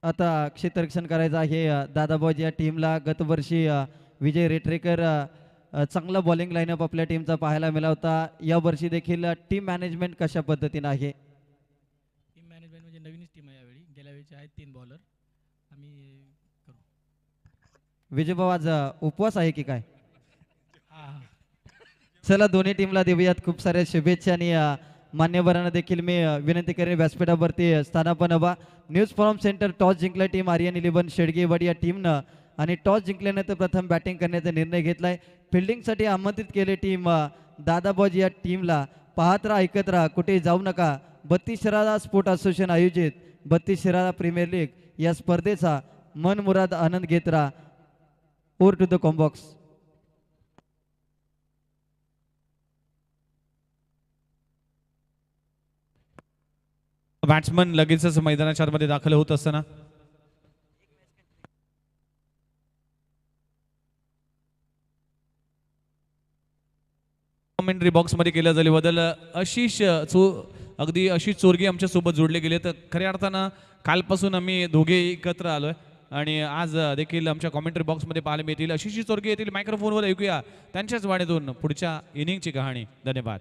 आता क्षेत्ररक्षण करायचं आहे दादाबॉज या टीमला. गतवर्षी विजय रेटरेकर चांगला बॉलिंग लाईनअप आपल्या टीमचा पाहायला मिळाला होता. या वर्षी देखील टीम मॅनेजमेंट कशा पद्धतीने आहे? टीम मॅनेजमेंट म्हणजे नवीनच टीम आहे यावेळी. गेल्या वेळीचे आहेत 3 बॉलर. आम्ही करू. विजयभाऊ आज उपवास आहे की काय? हां. चला दोन्ही टीमला देऊयात खूप साऱ्या शुभेच्छा आणि मान्यवरांना देखील मी विनंती करेन व्यासपीठावरती स्थानापन्न व्हा. न्यूज फॉर्म सेंटर टॉस जिंकला टीम आर्यन 11 शेडगेवाडी या टीमनं आणि टॉस जिंकल्यानंतर प्रथम बॅटिंग करण्याचा निर्णय घेतलाय. फिल्डिंगसाठी आमंत्रित केले टीम दादाबॉज या टीमला. पाहत राहा, ऐकत राहा, कुठे जाऊ नका. 32 शिराळा स्पोर्ट असोसिएशन आयोजित 32 शिराळा प्रीमियर लीग या स्पर्धेचा मनमुराद आनंद घेत राहा. Over to the combox. Batsman लगेचच मैदानाच्या आतमध्ये दाखल होत असताना कॉमेंट्री बॉक्स मध्ये केल्या झाले बदल अगदी अशी चोरगी आमच्या सोबत जोडले गेले. तर खऱ्या अर्थानं कालपासून आम्ही दोघे एकत्र आलोय आणि आज देखील आमच्या कॉमेंट्री बॉक्स मध्ये पाहायला मिळतील. अशीशी चोरगी येतील. मायक्रोफोनवर ऐकूया त्यांच्याच वाणीतून पुढच्या इनिंगची कहाणी. धन्यवाद.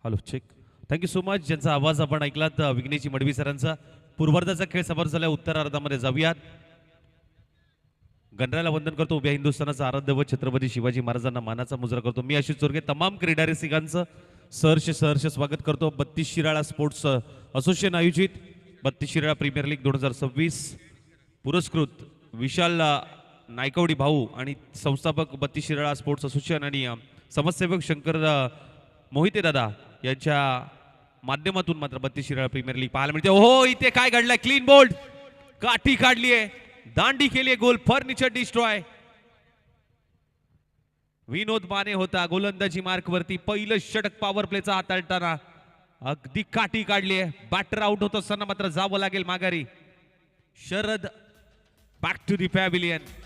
Hello check. Thank you so much. ज्यांचा आवाज आपण ऐकलात विघ्नेशी मडवी सरांचा. पूर्वार्धाचा खेळ समाप्त झाला. उत्तरार्धामध्ये जाऊयात. गणरायाला वंदन करतो. उभ्या हिंदुस्थानाचा आराध्य व छत्रपती शिवाजी महाराजांना मानाचा मुजरा करतो. मी आशिष चोरगे तमाम क्रीडा रसिकांचं सहर्ष स्वागत करतो. 32 शिराळा स्पोर्ट्स असोसिएशन आयोजित 32 शिराळा प्रीमियर लीग 2026 पुरस्कृत विशाल नायकवडी भाऊ आणि संस्थापक 32 शिराळा स्पोर्ट्स असोसिएशन आणि समाजसेवक शंकर मोहिते दादा यांच्या माध्यमातून मात्र 32 शिराळा प्रीमियर लीग पाहायला मिळते. ओहो, इथे काय घडलंय? क्लीन बोल्ड, काठी काढलीये, दांडी केली, गोल फर्निचर डिस्ट्रॉय. विनोद माने होता गोलंदाजी मार्क वरती. पहिलं षटक पॉवर प्लेचा हाताळताना अगदी काठी काढलीये. बॅटर आउट होत असताना मात्र जावं लागेल माघारी. Sharad back to the pavilion.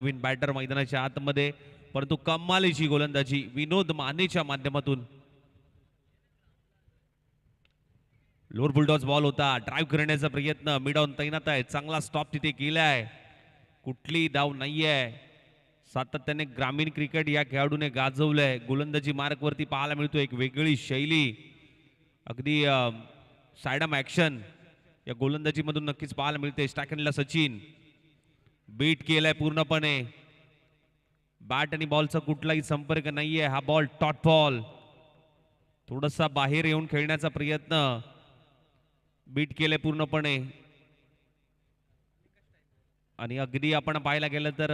विन बॅटर मैदानाच्या आतमध्ये, परंतु कमालीची गोलंदाजी विनोद मानेच्या माध्यमातून. लोअर बुलडॉज बॉल होता. ड्राईव्ह करण्याचा प्रयत्न, मिड ऑन तैनात आहे. चांगला स्टॉप तिथे केलाय. कुठली धाव नाहीये. सातत्याने ग्रामीण क्रिकेट या खेळाडूने गाजवलंय. गोलंदाजी मार्क वरती पाहायला मिळतो एक वेगळी शैली. अगदी साइडम ऍक्शन या गोलंदाजी मधून नक्कीच पाहायला मिळते. स्टॅकनला सचिन बीट केलाय पूर्णपणे. बॅट आणि बॉलचा कुठलाही संपर्क नाहीये. हा बॉल टॉट बॉल, थोडासा बाहेर येऊन खेळण्याचा प्रयत्न. बीट केलंय पूर्णपणे. आणि अगदी आपण पाहायला गेलं तर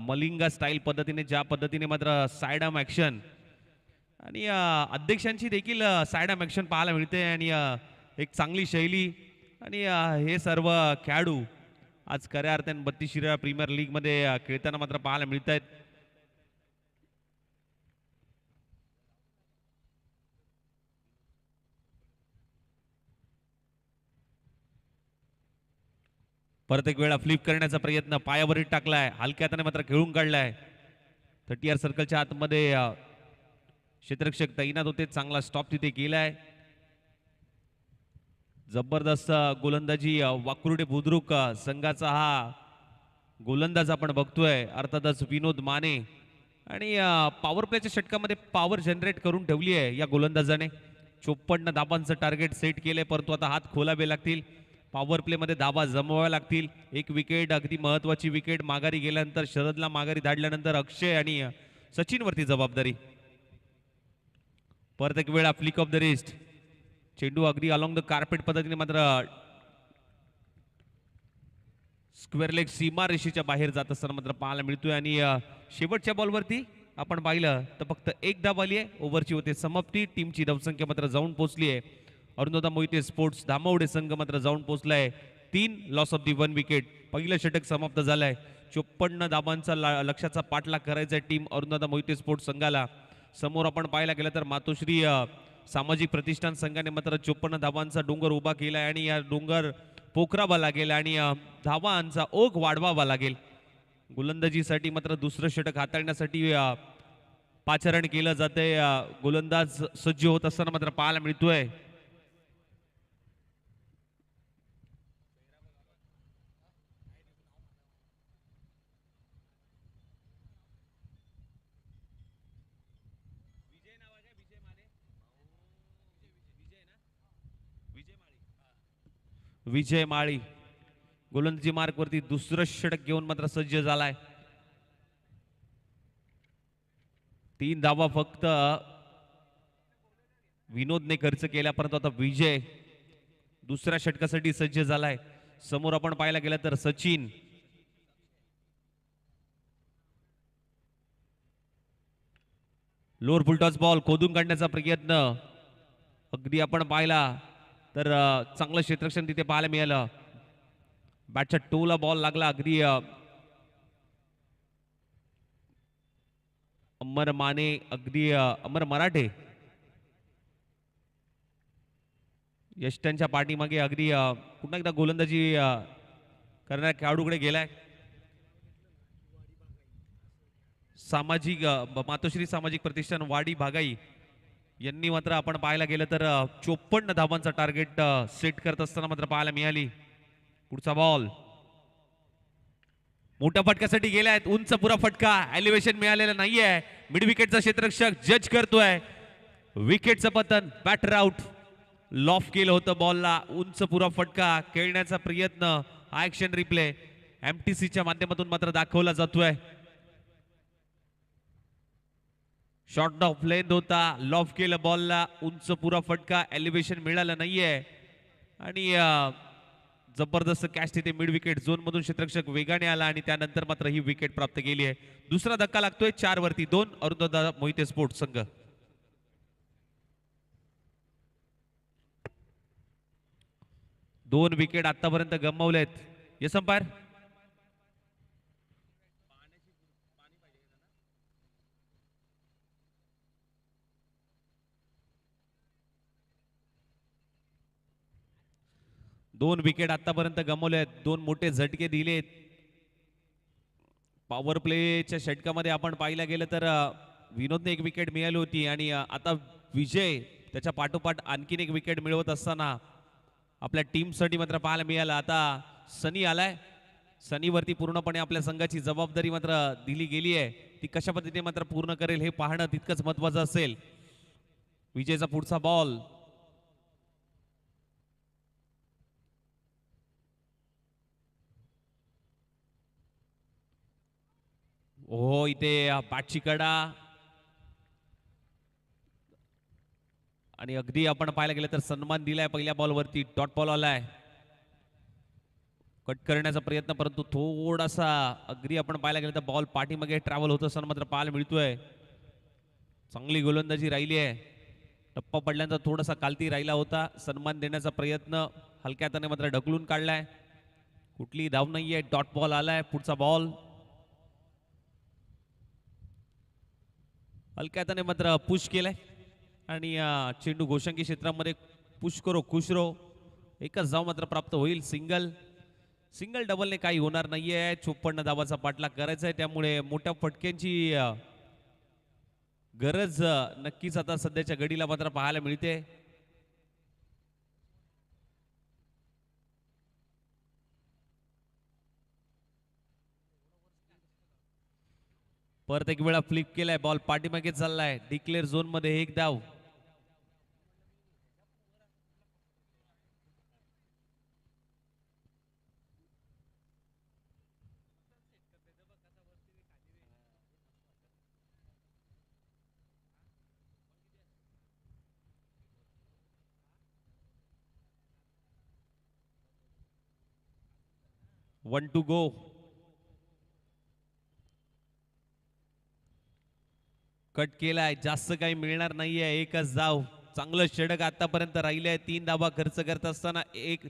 मलिंगा स्टाईल पद्धतीने, ज्या पद्धतीने मात्र साइडम ऍक्शन आणि अध्यक्षांची देखील साइडम ऍक्शन पाहायला मिळते आणि एक चांगली शैली. आणि हे सर्व खेळाडू आज खऱ्या अर्थाने 32 शिराळा प्रीमियर लीग मध्ये खेळताना मात्र पाहायला मिळत आहेत. परत एक वेळा फ्लिप करण्याचा प्रयत्न, पायावरील टाकलाय, हलक्या हाताने मात्र खेळून काढलाय. 30 सर्कलच्या आतमध्ये क्षेत्ररक्षक तैनात होते. चांगला स्टॉप तिथे केलाय. जबरदस्त गोलंदाजी वाकुर्डे बुद्रुक संघाचा हा गोलंदाज आपण बघतोय, अर्थातच विनोद माने. आणि पॉवर प्लेच्या षटकामध्ये पॉवर जनरेट करून ठेवली आहे या गोलंदाजाने. 54 धाबांचं टार्गेट सेट केलंय, परंतु आता हात खोलावे लागतील. पॉवर प्ले मध्ये धाबा जमवाव्या लागतील. एक विकेट, अगदी महत्वाची विकेट माघारी गेल्यानंतर, शरदला माघारी धाडल्यानंतर अक्षय आणि सचिन वरती जबाबदारी. परत एक वेळा फ्लिक ऑफ द रिस्ट. चेंडू अगदी अलॉंग द कार्पेट पद्धतीने मात्र स्क्वेअर लेग सीमा रेषेच्या बाहेर जात असताना मात्र पाहायला मिळतोय. आणि शेवटच्या बॉलवरती आपण पाहिलं तर फक्त एक धाव आली आहे. ओव्हरची होते समाप्ती. टीमची धावसंख्या मात्र जाऊन पोहोचली आहे. अरुणोदा मोहिते स्पोर्ट्स धामवडे संघ मात्र जाऊन पोहोचलाय 3 लॉस ऑफ दी 1 विकेट. पहिलं षटक समाप्त झालंय. 54 धाबांचा लक्ष्याचा पाठलाग करायचा आहे टीम अरुणोदा मोहिते स्पोर्ट्स संघाला. समोर आपण पाहायला गेलं तर मातोश्री सामाजिक प्रतिष्ठान संघाने मात्र 54 धाबांचा डोंगर उभा केलाय आणि या डोंगर पोखरावा लागेल आणि धावांचा ओघ वाढवावा लागेल. गोलंदाजीसाठी मात्र दुसरं षटक हाताळण्यासाठी पाचारण केलं जातंय. गोलंदाज सज्ज होत असताना मात्र पाहायला मिळतोय. विजय माळी गोलंदाजी मार्क वरती दुसरं षटक घेऊन मात्र सज्ज झालाय. 3 धावा फक्त विनोदने खर्च केल्या, परंतु आता विजय दुसऱ्या षटकासाठी सज्ज झालाय. समोर आपण पाहायला गेलं तर सचिन लोअर फुलटॉस बॉल खोदून काढण्याचा प्रयत्न अगदी आपण पाहिला तर चांगलं क्षेत्ररक्षण तिथे पाहायला मिळालं. बॅटच्या टोला बॉल लागला अगदी अमर माने अगदी अमर मराठे यष्टांच्या पाठीमागे अगदी पुन्हा एकदा गोलंदाजी करणाऱ्या खेळाडूकडे गेलाय. सामाजिक मातोश्री सामाजिक प्रतिष्ठान वाडी भागाई यांनी मात्र आपण पाहायला गेलं तर 54 धावांचा टार्गेट सेट करत असताना मात्र पाहायला मिळाली. पुढचा बॉल मोठ्या फटक्यासाठी गेलाय. उंच पुरा फटका एलिव्हेशन मिळालेलं नाहीये. मिड विकेटचा क्षेत्ररक्षक जज करतोय. विकेटचं पतन बॅटर आउट. लॉफ केलं होतं बॉलला. उंच पुरा फटका खेळण्याचा प्रयत्न ऍक्शन रिप्ले एमटीसीच्या माध्यमातून मात्र दाखवला जातोय. शॉर्ट ऑफ लेंथ होता. लॉफ केलं बॉलला. उंच पुरा फटका एलिव्हेशन मिळालं नाहीये आणि जबरदस्त कॅच तिथे मिड विकेट झोन मधून क्षेत्ररक्षक वेगाने आला आणि त्यानंतर मात्र ही विकेट प्राप्त केली आहे. दुसरा धक्का लागतोय. 4 वरती 2 अरुणदादा मोहिते स्पोर्ट्स संघ. दोन विकेट आतापर्यंत गमावलेत. Yes umpire. दोन विकेट आतापर्यंत गमावलेत. दोन मोठे झटके दिलेत. पॉवर प्लेच्या षटकामध्ये आपण पाहिला गेलं तर विनोदने एक विकेट मिळाली होती आणि आता विजय त्याच्या पाठोपाठ आणखीन एक विकेट मिळवत असताना आपल्या टीमसाठी मात्र पाहायला मिळालं. आता सनी आलाय. सनीवरती पूर्णपणे आपल्या संघाची जबाबदारी मात्र दिली गेली आहे. ती कशा पद्धतीने मात्र पूर्ण करेल हे पाहणं तितकंच महत्वाचं असेल. विजयचा पुढचा बॉल हो इथे बॅटची कडा आणि अगदी आपण पाहायला गेलं तर सन्मान दिलाय. पहिल्या बॉलवरती डॉट बॉल आलाय. कट करण्याचा प्रयत्न परंतु थोडासा अगदी आपण पाहायला गेलं तर बॉल पाठीमागे ट्रॅव्हल होत असताना मात्र पाहायला मिळतोय. चांगली गोलंदाजी राहिली आहे. टप्पा पडल्यानंतर थोडासा कालती राहिला होता. सन्मान देण्याचा प्रयत्न हलक्या हाताने मात्र ढकलून काढलाय. कुठली धाव नाहीये. डॉट बॉल आलाय. पुढचा बॉल हलक्या हाताने मात्र पुश केलाय आणि चेंडू गोशंकी क्षेत्रामध्ये पुश करो खुश रो. एकच धाव मात्र प्राप्त होईल. सिंगल डबलने काही होणार नाहीये. 54 धावाचा पाठलाग करायचा आहे. त्यामुळे मोठ्या फटक्यांची गरज नक्कीच आता सध्याच्या घडीला मात्र पाहायला मिळते. परत एक वेळा फ्लिप केलाय. बॉल पाठीमागे चाललाय. डिक्लेअर झोन मध्ये एक धाव. One to go. कट केलाय. जास्त काही मिळणार नाहीये. एकच धाव. चांगलं षटक आतापर्यंत राहिले. 3 धावा खर्च करत असताना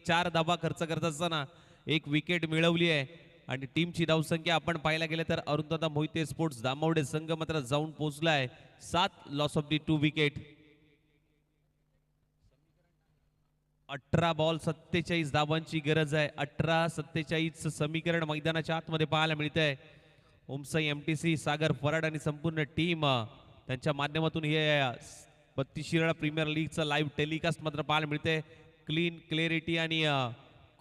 4 धावा खर्च करत असताना 1 विकेट मिळवली आहे आणि टीमची धावसंख्या आपण पाहायला गेले तर अरुणदादा मोहिते स्पोर्ट्स दामावडे संघ मात्र जाऊन पोहोचलाय 7. Loss of the 2 wicket. 18 ball 47 धावांची गरज आहे. 18-47 समीकरण मैदानाच्या आतमध्ये पाहायला मिळतंय. ओमसाई एमटीसी सागर फराड आणि संपूर्ण टीम त्यांच्या माध्यमातून हे 32 शिराळा प्रीमियर लीगचं लाईव्ह टेलिकास्ट मात्र पाहायला मिळते. क्लीन क्लॅरिटी आणि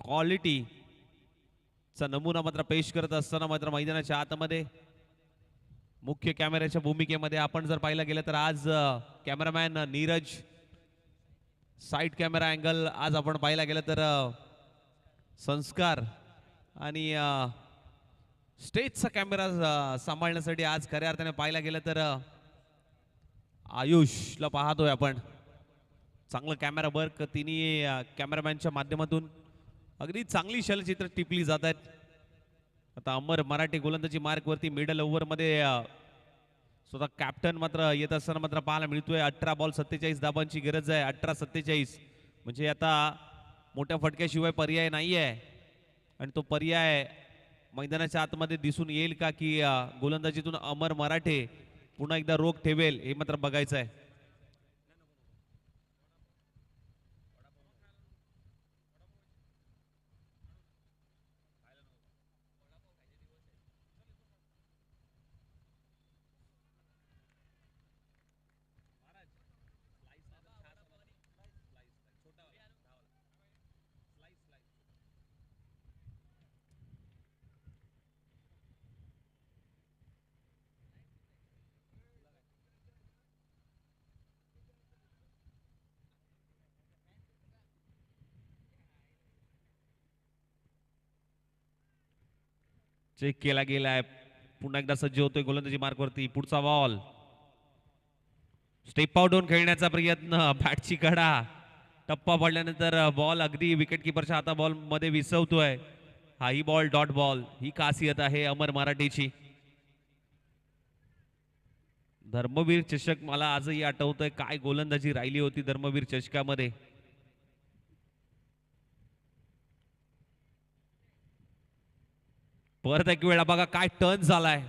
क्वालिटीचा नमुना मात्र पेश करत असताना मात्र मैदानाच्या आतमध्ये मुख्य कॅमेऱ्याच्या भूमिकेमध्ये आपण जर पाहिलं गेलं तर आज cameraman Neeraj, side camera angle आज आपण पाहायला गेलं तर संस्कार आणि स्टेजचा कॅमेरा सांभाळण्यासाठी आज खऱ्या अर्थाने पाहायला गेलं तर आयुषला पाहतोय आपण. चांगलं कॅमेरा वर्क तिन्ही कॅमेरामॅनच्या माध्यमातून अगदी चांगली शैलचित्र टिपली जात आहेत. आता अमर मराठी गोलंदाजी मार्कवरती मिडल ओव्हरमध्ये स्वतः कॅप्टन मात्र येत असताना मात्र पाहायला मिळतोय. 18 बॉल 47 धाबांची गरज आहे. 18-47 म्हणजे आता मोठ्या फटक्याशिवाय पर्याय नाही आहे आणि तो पर्याय मैदानाच्या आतमध्ये दिसून येईल का की गोलंदाजीतून अमर मराठे पुन्हा एकदा रोख ठेवेल हे मात्र बघायचं आहे. चेक केला गेलाय. पुन्हा एकदा सज्ज होतोय गोलंदाजी मार्कवरती. पुढचा बॉल स्टेप आउट होऊन खेळण्याचा प्रयत्न. बॅटची कडा टप्पा पडल्यानंतर बॉल अगदी विकेट किपरच्या हाता बॉल मध्ये विसवतोय. हाही बॉल डॉट बॉल ही खासियत आहे अमर मराठेची. धर्मवीर चषक मला आजही आठवतोय काय गोलंदाजी राहिली होती धर्मवीर चषकामध्ये. परत एक वेळा बघा काय टर्न झालाय.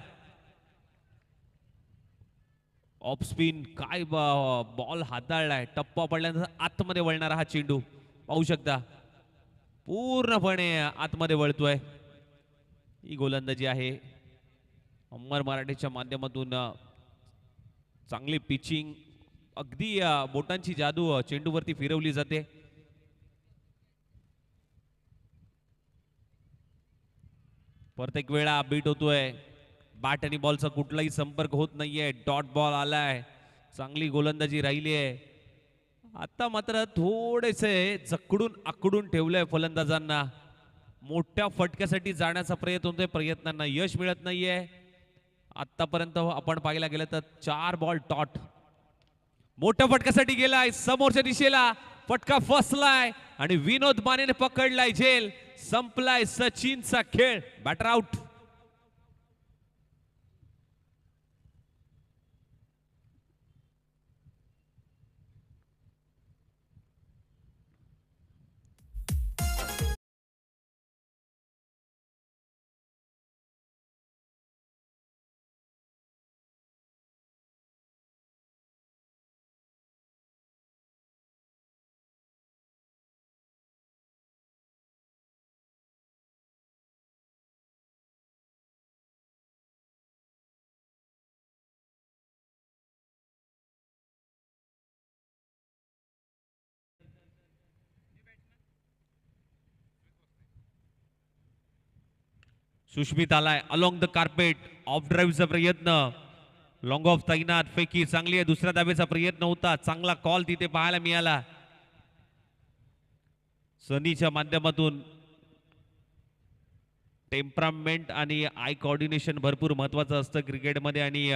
ऑफ स्पिन काय बॉल हाताळलाय. टप्पा पडल्यानंतर आतमध्ये वळणारा हा चेंडू पाहू शकता पूर्णपणे आतमध्ये वळतोय. ही गोलंदाजी आहे अमर मराठेच्या माध्यमातून. चांगली पिचिंग अगदी बोटांची जादू चेंडूवरती फिरवली जाते. परत एक वेळा बीट होतोय. बॅट आणि बॉलचा कुठलाही संपर्क होत नाहीये. डॉट बॉल आलाय. चांगली गोलंदाजी राहिली आहे. आता मात्र थोडेसे जकडून आकडून ठेवलंय फलंदाजांना. मोठ्या फटक्यासाठी जाण्याचा प्रयत्न होतोय. प्रयत्नांना यश मिळत नाहीये. आतापर्यंत आपण पाहायला गेलं तर 4 बॉल डॉट. मोठ्या फटक्यासाठी गेलाय समोरच्या दिशेला. फटका फसलाय आणि विनोद मानेने पकडलाय झेल. संपलाय सचिनचा खेळ. Batter out. सुष्मित आलाय अलॉंग द कार्पेट. ऑफ ड्राईव्हचा प्रयत्न. लॉंग ऑफ तैनात. फेकी चांगली आहे. दुसऱ्या धाब्याचा प्रयत्न होता. चांगला कॉल तिथे पाहायला मिळाला. सनीच्या माध्यमातून टेम्परामेंट आणि आय कोऑर्डिनेशन भरपूर महत्वाचं असतं क्रिकेटमध्ये आणि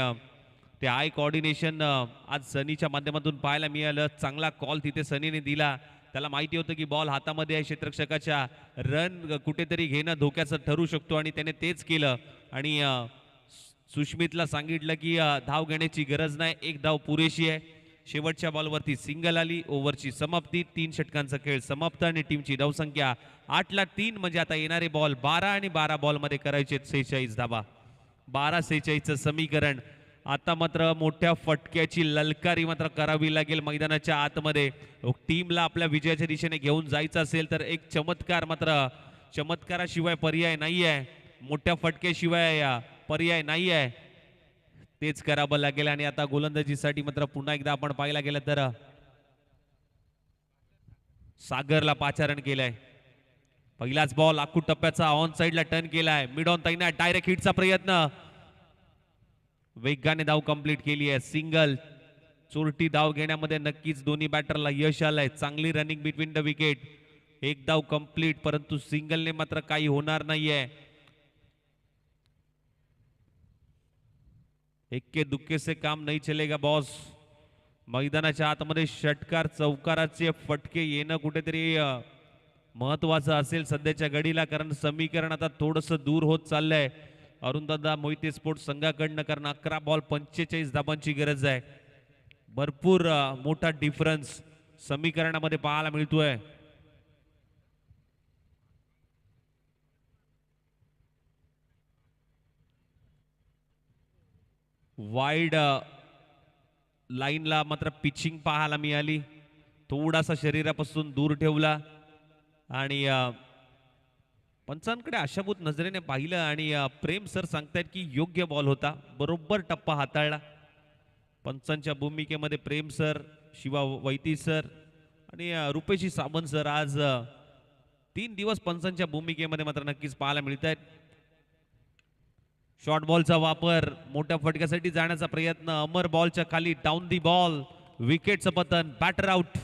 ते आय कोऑर्डिनेशन आज सनीच्या माध्यमातून पाहायला मिळालं. चांगला कॉल तिथे सनीने दिला. त्याला माहिती होतं की बॉल हातामध्ये आहे. क्षेत्ररक्षकाच्या रन कुठेतरी घेणं धोक्याचं ठरू शकतो आणि त्याने तेच केलं आणि सुष्मितला सांगितलं की धाव घेण्याची गरज नाही. 1 धाव पुरेशी आहे. शेवटच्या बॉलवरती सिंगल आली. ओव्हरची समाप्ती. 3 षटकांचा खेळ समाप्त आणि टीमची धावसंख्या 8-3 म्हणजे आता येणारे बॉल 12 आणि 12 बॉलमध्ये करायचे 46 धावा. 12-46चं समीकरण. आता मात्र मोठ्या फटक्याची ललकारी मात्र करावी लागेल मैदानाच्या आतमध्ये. टीमला आपल्या विजयाच्या दिशेने घेऊन जायचं असेल तर एक चमत्कार मात्र चमत्काराशिवाय पर्याय नाही आहे. मोठ्या फटक्याशिवाय पर्याय नाही आहे. तेच करावं लागेल आणि आता गोलंदाजीसाठी मात्र पुन्हा एकदा आपण पाहायला गेलं तर सागरला पाचारण केलंय. पहिलाच बॉल आखू टप्प्याचा ऑन साइडला टर्न केलाय. मिड ऑन तैनात. डायरेक्ट हिटचा प्रयत्न. वेगाने धाव कंप्लीट केली आहे. सिंगल. चोरटी धाव घेण्यामध्ये नक्कीच दोन्ही बॅटरला यश आलंय. चांगली रनिंग बिटवीन द विकेट. 1 धाव कंप्लीट परंतु सिंगलने मात्र काही होणार नाहीये. एक्के दुक्के से काम नहीं चलेगा बॉस. मैदानाच्या आतमध्ये षटकार चौकाराचे फटके येणं कुठेतरी महत्वाचं असेल सध्याच्या घडीला कारण समीकरण आता थोडंसं दूर होत चाललंय. अरुणदादा मोहिते स्पोर्ट्स संघाकडनं, कारण 11 बॉल 45 धाबांची गरज आहे. भरपूर मोठा डिफरन्स समीकरणामध्ये पाहायला मिळतोय. वाईड लाईनला मात्र पिचिंग पाहायला मिळाली. थोडासा शरीरापासून दूर ठेवला आणि पंचांकडे आशाभूत नजरेने पाहिलं आणि प्रेम सर सांगतायत की योग्य बॉल होता, बरोबर टप्पा हाताळला. पंचांच्या भूमिकेमध्ये प्रेम सर, शिवा वैती सर आणि रुपेशी सावंत सर आज 3 दिवस पंचांच्या भूमिकेमध्ये मात्र नक्कीच पाहायला मिळत आहेत. शॉर्ट बॉलचा वापर, मोठ्या फटक्यासाठी जाण्याचा प्रयत्न, अमर बॉलच्या खाली, डाऊन दी बॉल, विकेटचं पतन, बॅटर आउट.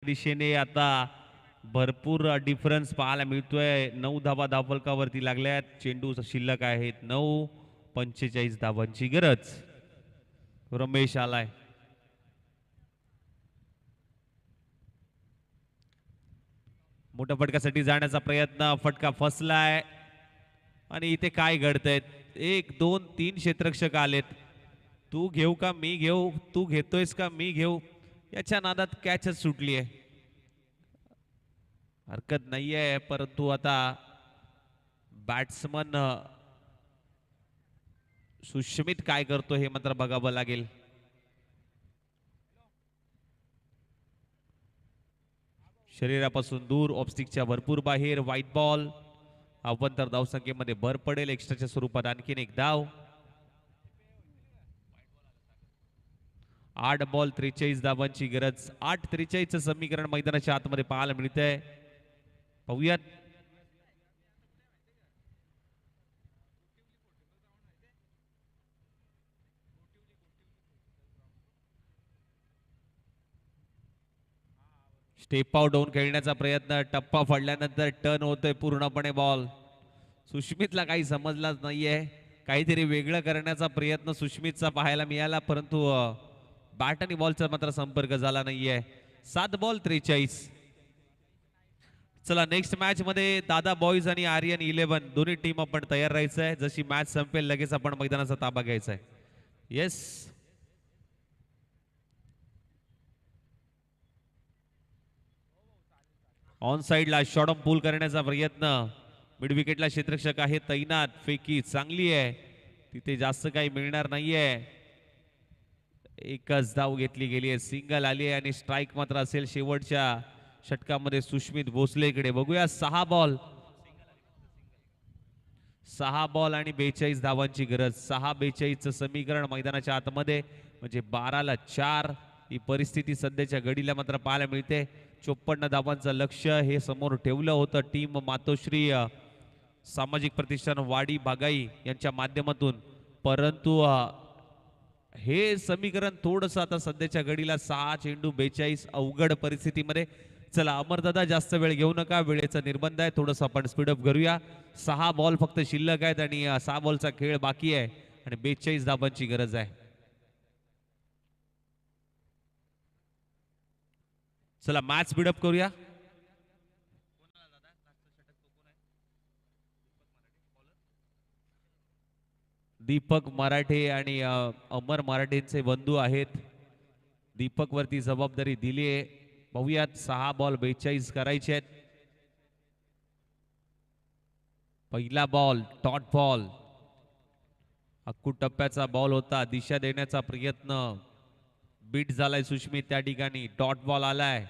दिशेने आता भरपूर डिफरन्स पाहायला मिळतोय. 9 धाबा धावफलकावरती लागल्यात. चेंडू शिल्लक आहेत 9, 45 धाबांची गरज. रमेश आलाय. मोठ्या फटक्यासाठी जाण्याचा प्रयत्न, फटका फसलाय आणि इथे काय घडतंय? 1 2 3 क्षेत्ररक्षक आलेत. तू घेऊ का मी घेऊ, तू घेतोयस का मी घेऊ, याच्या नादात कॅचच सुटली आहे. हरकत नाहीये, परंतु आता बॅट्समन सुष्मित काय करतो हे मात्र बघावं लागेल. शरीरापासून दूर, ऑफस्टिकच्या भरपूर बाहेर, व्हाईट बॉल. अवंतर धावसंख्येमध्ये भर पडेल. एक्स्ट्राच्या स्वरूपात आणखीन एक धाव. 8 बॉल 43 धावांची गरज. 8-43 समीकरण मैदानाच्या आतमध्ये पाहायला मिळतंय. पाहूयात. स्टेप आउट होऊन खेळण्याचा प्रयत्न, टप्पा पडल्यानंतर टर्न होतोय पूर्णपणे बॉल. सुष्मितला काही समजलाच नाहीये. काहीतरी वेगळं करण्याचा प्रयत्न सुष्मितचा पाहायला मिळाला, परंतु बॅट आणि बॉलचा मात्र संपर्क झाला नाहीये. 7 बॉल 43. चला नेक्स्ट मॅच मध्ये दादा बॉईज आणि आर्यन 11 दोन्ही टीम आपण तयार राहायचं आहे. जशी मॅच संपेल लगेच आपण मैदानाचा ताबा घ्यायचा आहे. येस, ऑन साइडला शॉर्ट पूल करण्याचा प्रयत्न. मिड विकेटला क्षेत्ररक्षक आहे तैनात. फेकी चांगली आहे, तिथे जास्त काही मिळणार नाहीये. एकच धाव घेतली गेली आहे, सिंगल आली आहे आणि स्ट्राईक मात्र असेल शेवटच्या षटकामध्ये सुष्मित भोसलेकडे. बघूया 6 बॉल आणि 42 धावांची गरज. 6-42 समीकरण मैदानाच्या आतमध्ये, म्हणजे 12ला 4 ही परिस्थिती सध्याच्या घडीला मात्र पाहायला मिळते. 54 धावांचं लक्ष्य हे समोर ठेवलं होतं टीम मातोश्री सामाजिक प्रतिष्ठान वाडी बागाई यांच्या माध्यमातून, परंतु हे समीकरण थोडंसं आता सध्याच्या घडीला 6 चेंडू 42 अवघड परिस्थितीमध्ये. चला अमरदादा, जास्त वेळ घेऊ नका, वेळेचा निर्बंध आहे, थोडंसं आपण स्पीडअप करूया. 6 बॉल फक्त शिल्लक आहेत आणि 6 बॉलचा खेळ बाकी आहे आणि 42 धाबांची गरज आहे. चला मॅच स्पीडअप करूया. दीपक मराठे आणि अमर मराठेंचे बंधू आहेत. दीपक वरती जबाबदारी दिली आहे. पाहूयात, 6 बॉल 42 करायचे आहेत. पहिला बॉल डॉट बॉल, अक्कू टप्प्याचा बॉल होता. दिशा देण्याचा प्रयत्न, बीट झालाय सुष्मित त्या ठिकाणी. डॉट बॉल आलाय.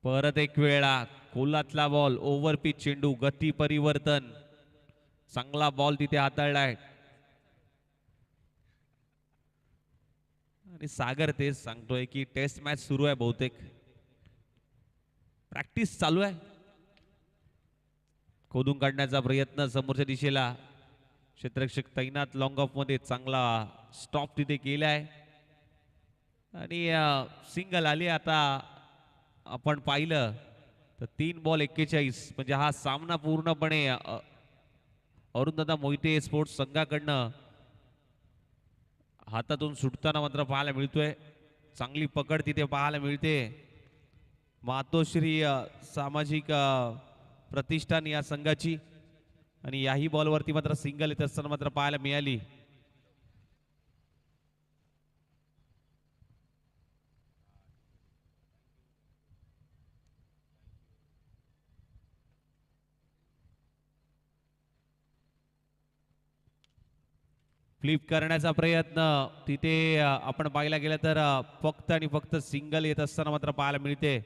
परत एक वेळा कोलातला बॉल, ओव्हर पिच चेंडू, गती परिवर्तन, चांगला बॉल तिथे हाताळलाय. आणि सागर तेच सांगतोय की टेस्ट मॅच सुरू आहे, बहुतेक प्रॅक्टिस चालू आहे. खोदून काढण्याचा प्रयत्न समोरच्या दिशेला, क्षेत्ररक्षक तैनात लॉंग ऑफ मध्ये, चांगला स्टॉप तिथे केलाय आणि सिंगल आली. आता आपण पाहिलं तर 3 बॉल 41 म्हणजे हा सामना पूर्णपणे अरुणदादा मोहिते स्पोर्ट्स संघाकडनं हातातून सुटताना मात्र पाहायला मिळतोय. चांगली पकड तिथे पाहायला मिळते. मातोश्री सामाजिक प्रतिष्ठान या संघाची आणि याही बॉलवरती मात्र सिंगल येत असताना मात्र पाहायला मिळाली. फ्लिप करण्याचा प्रयत्न तिथे आपण पाहायला गेलं तर फक्त आणि फक्त सिंगल येत असताना मात्र पाहायला मिळते.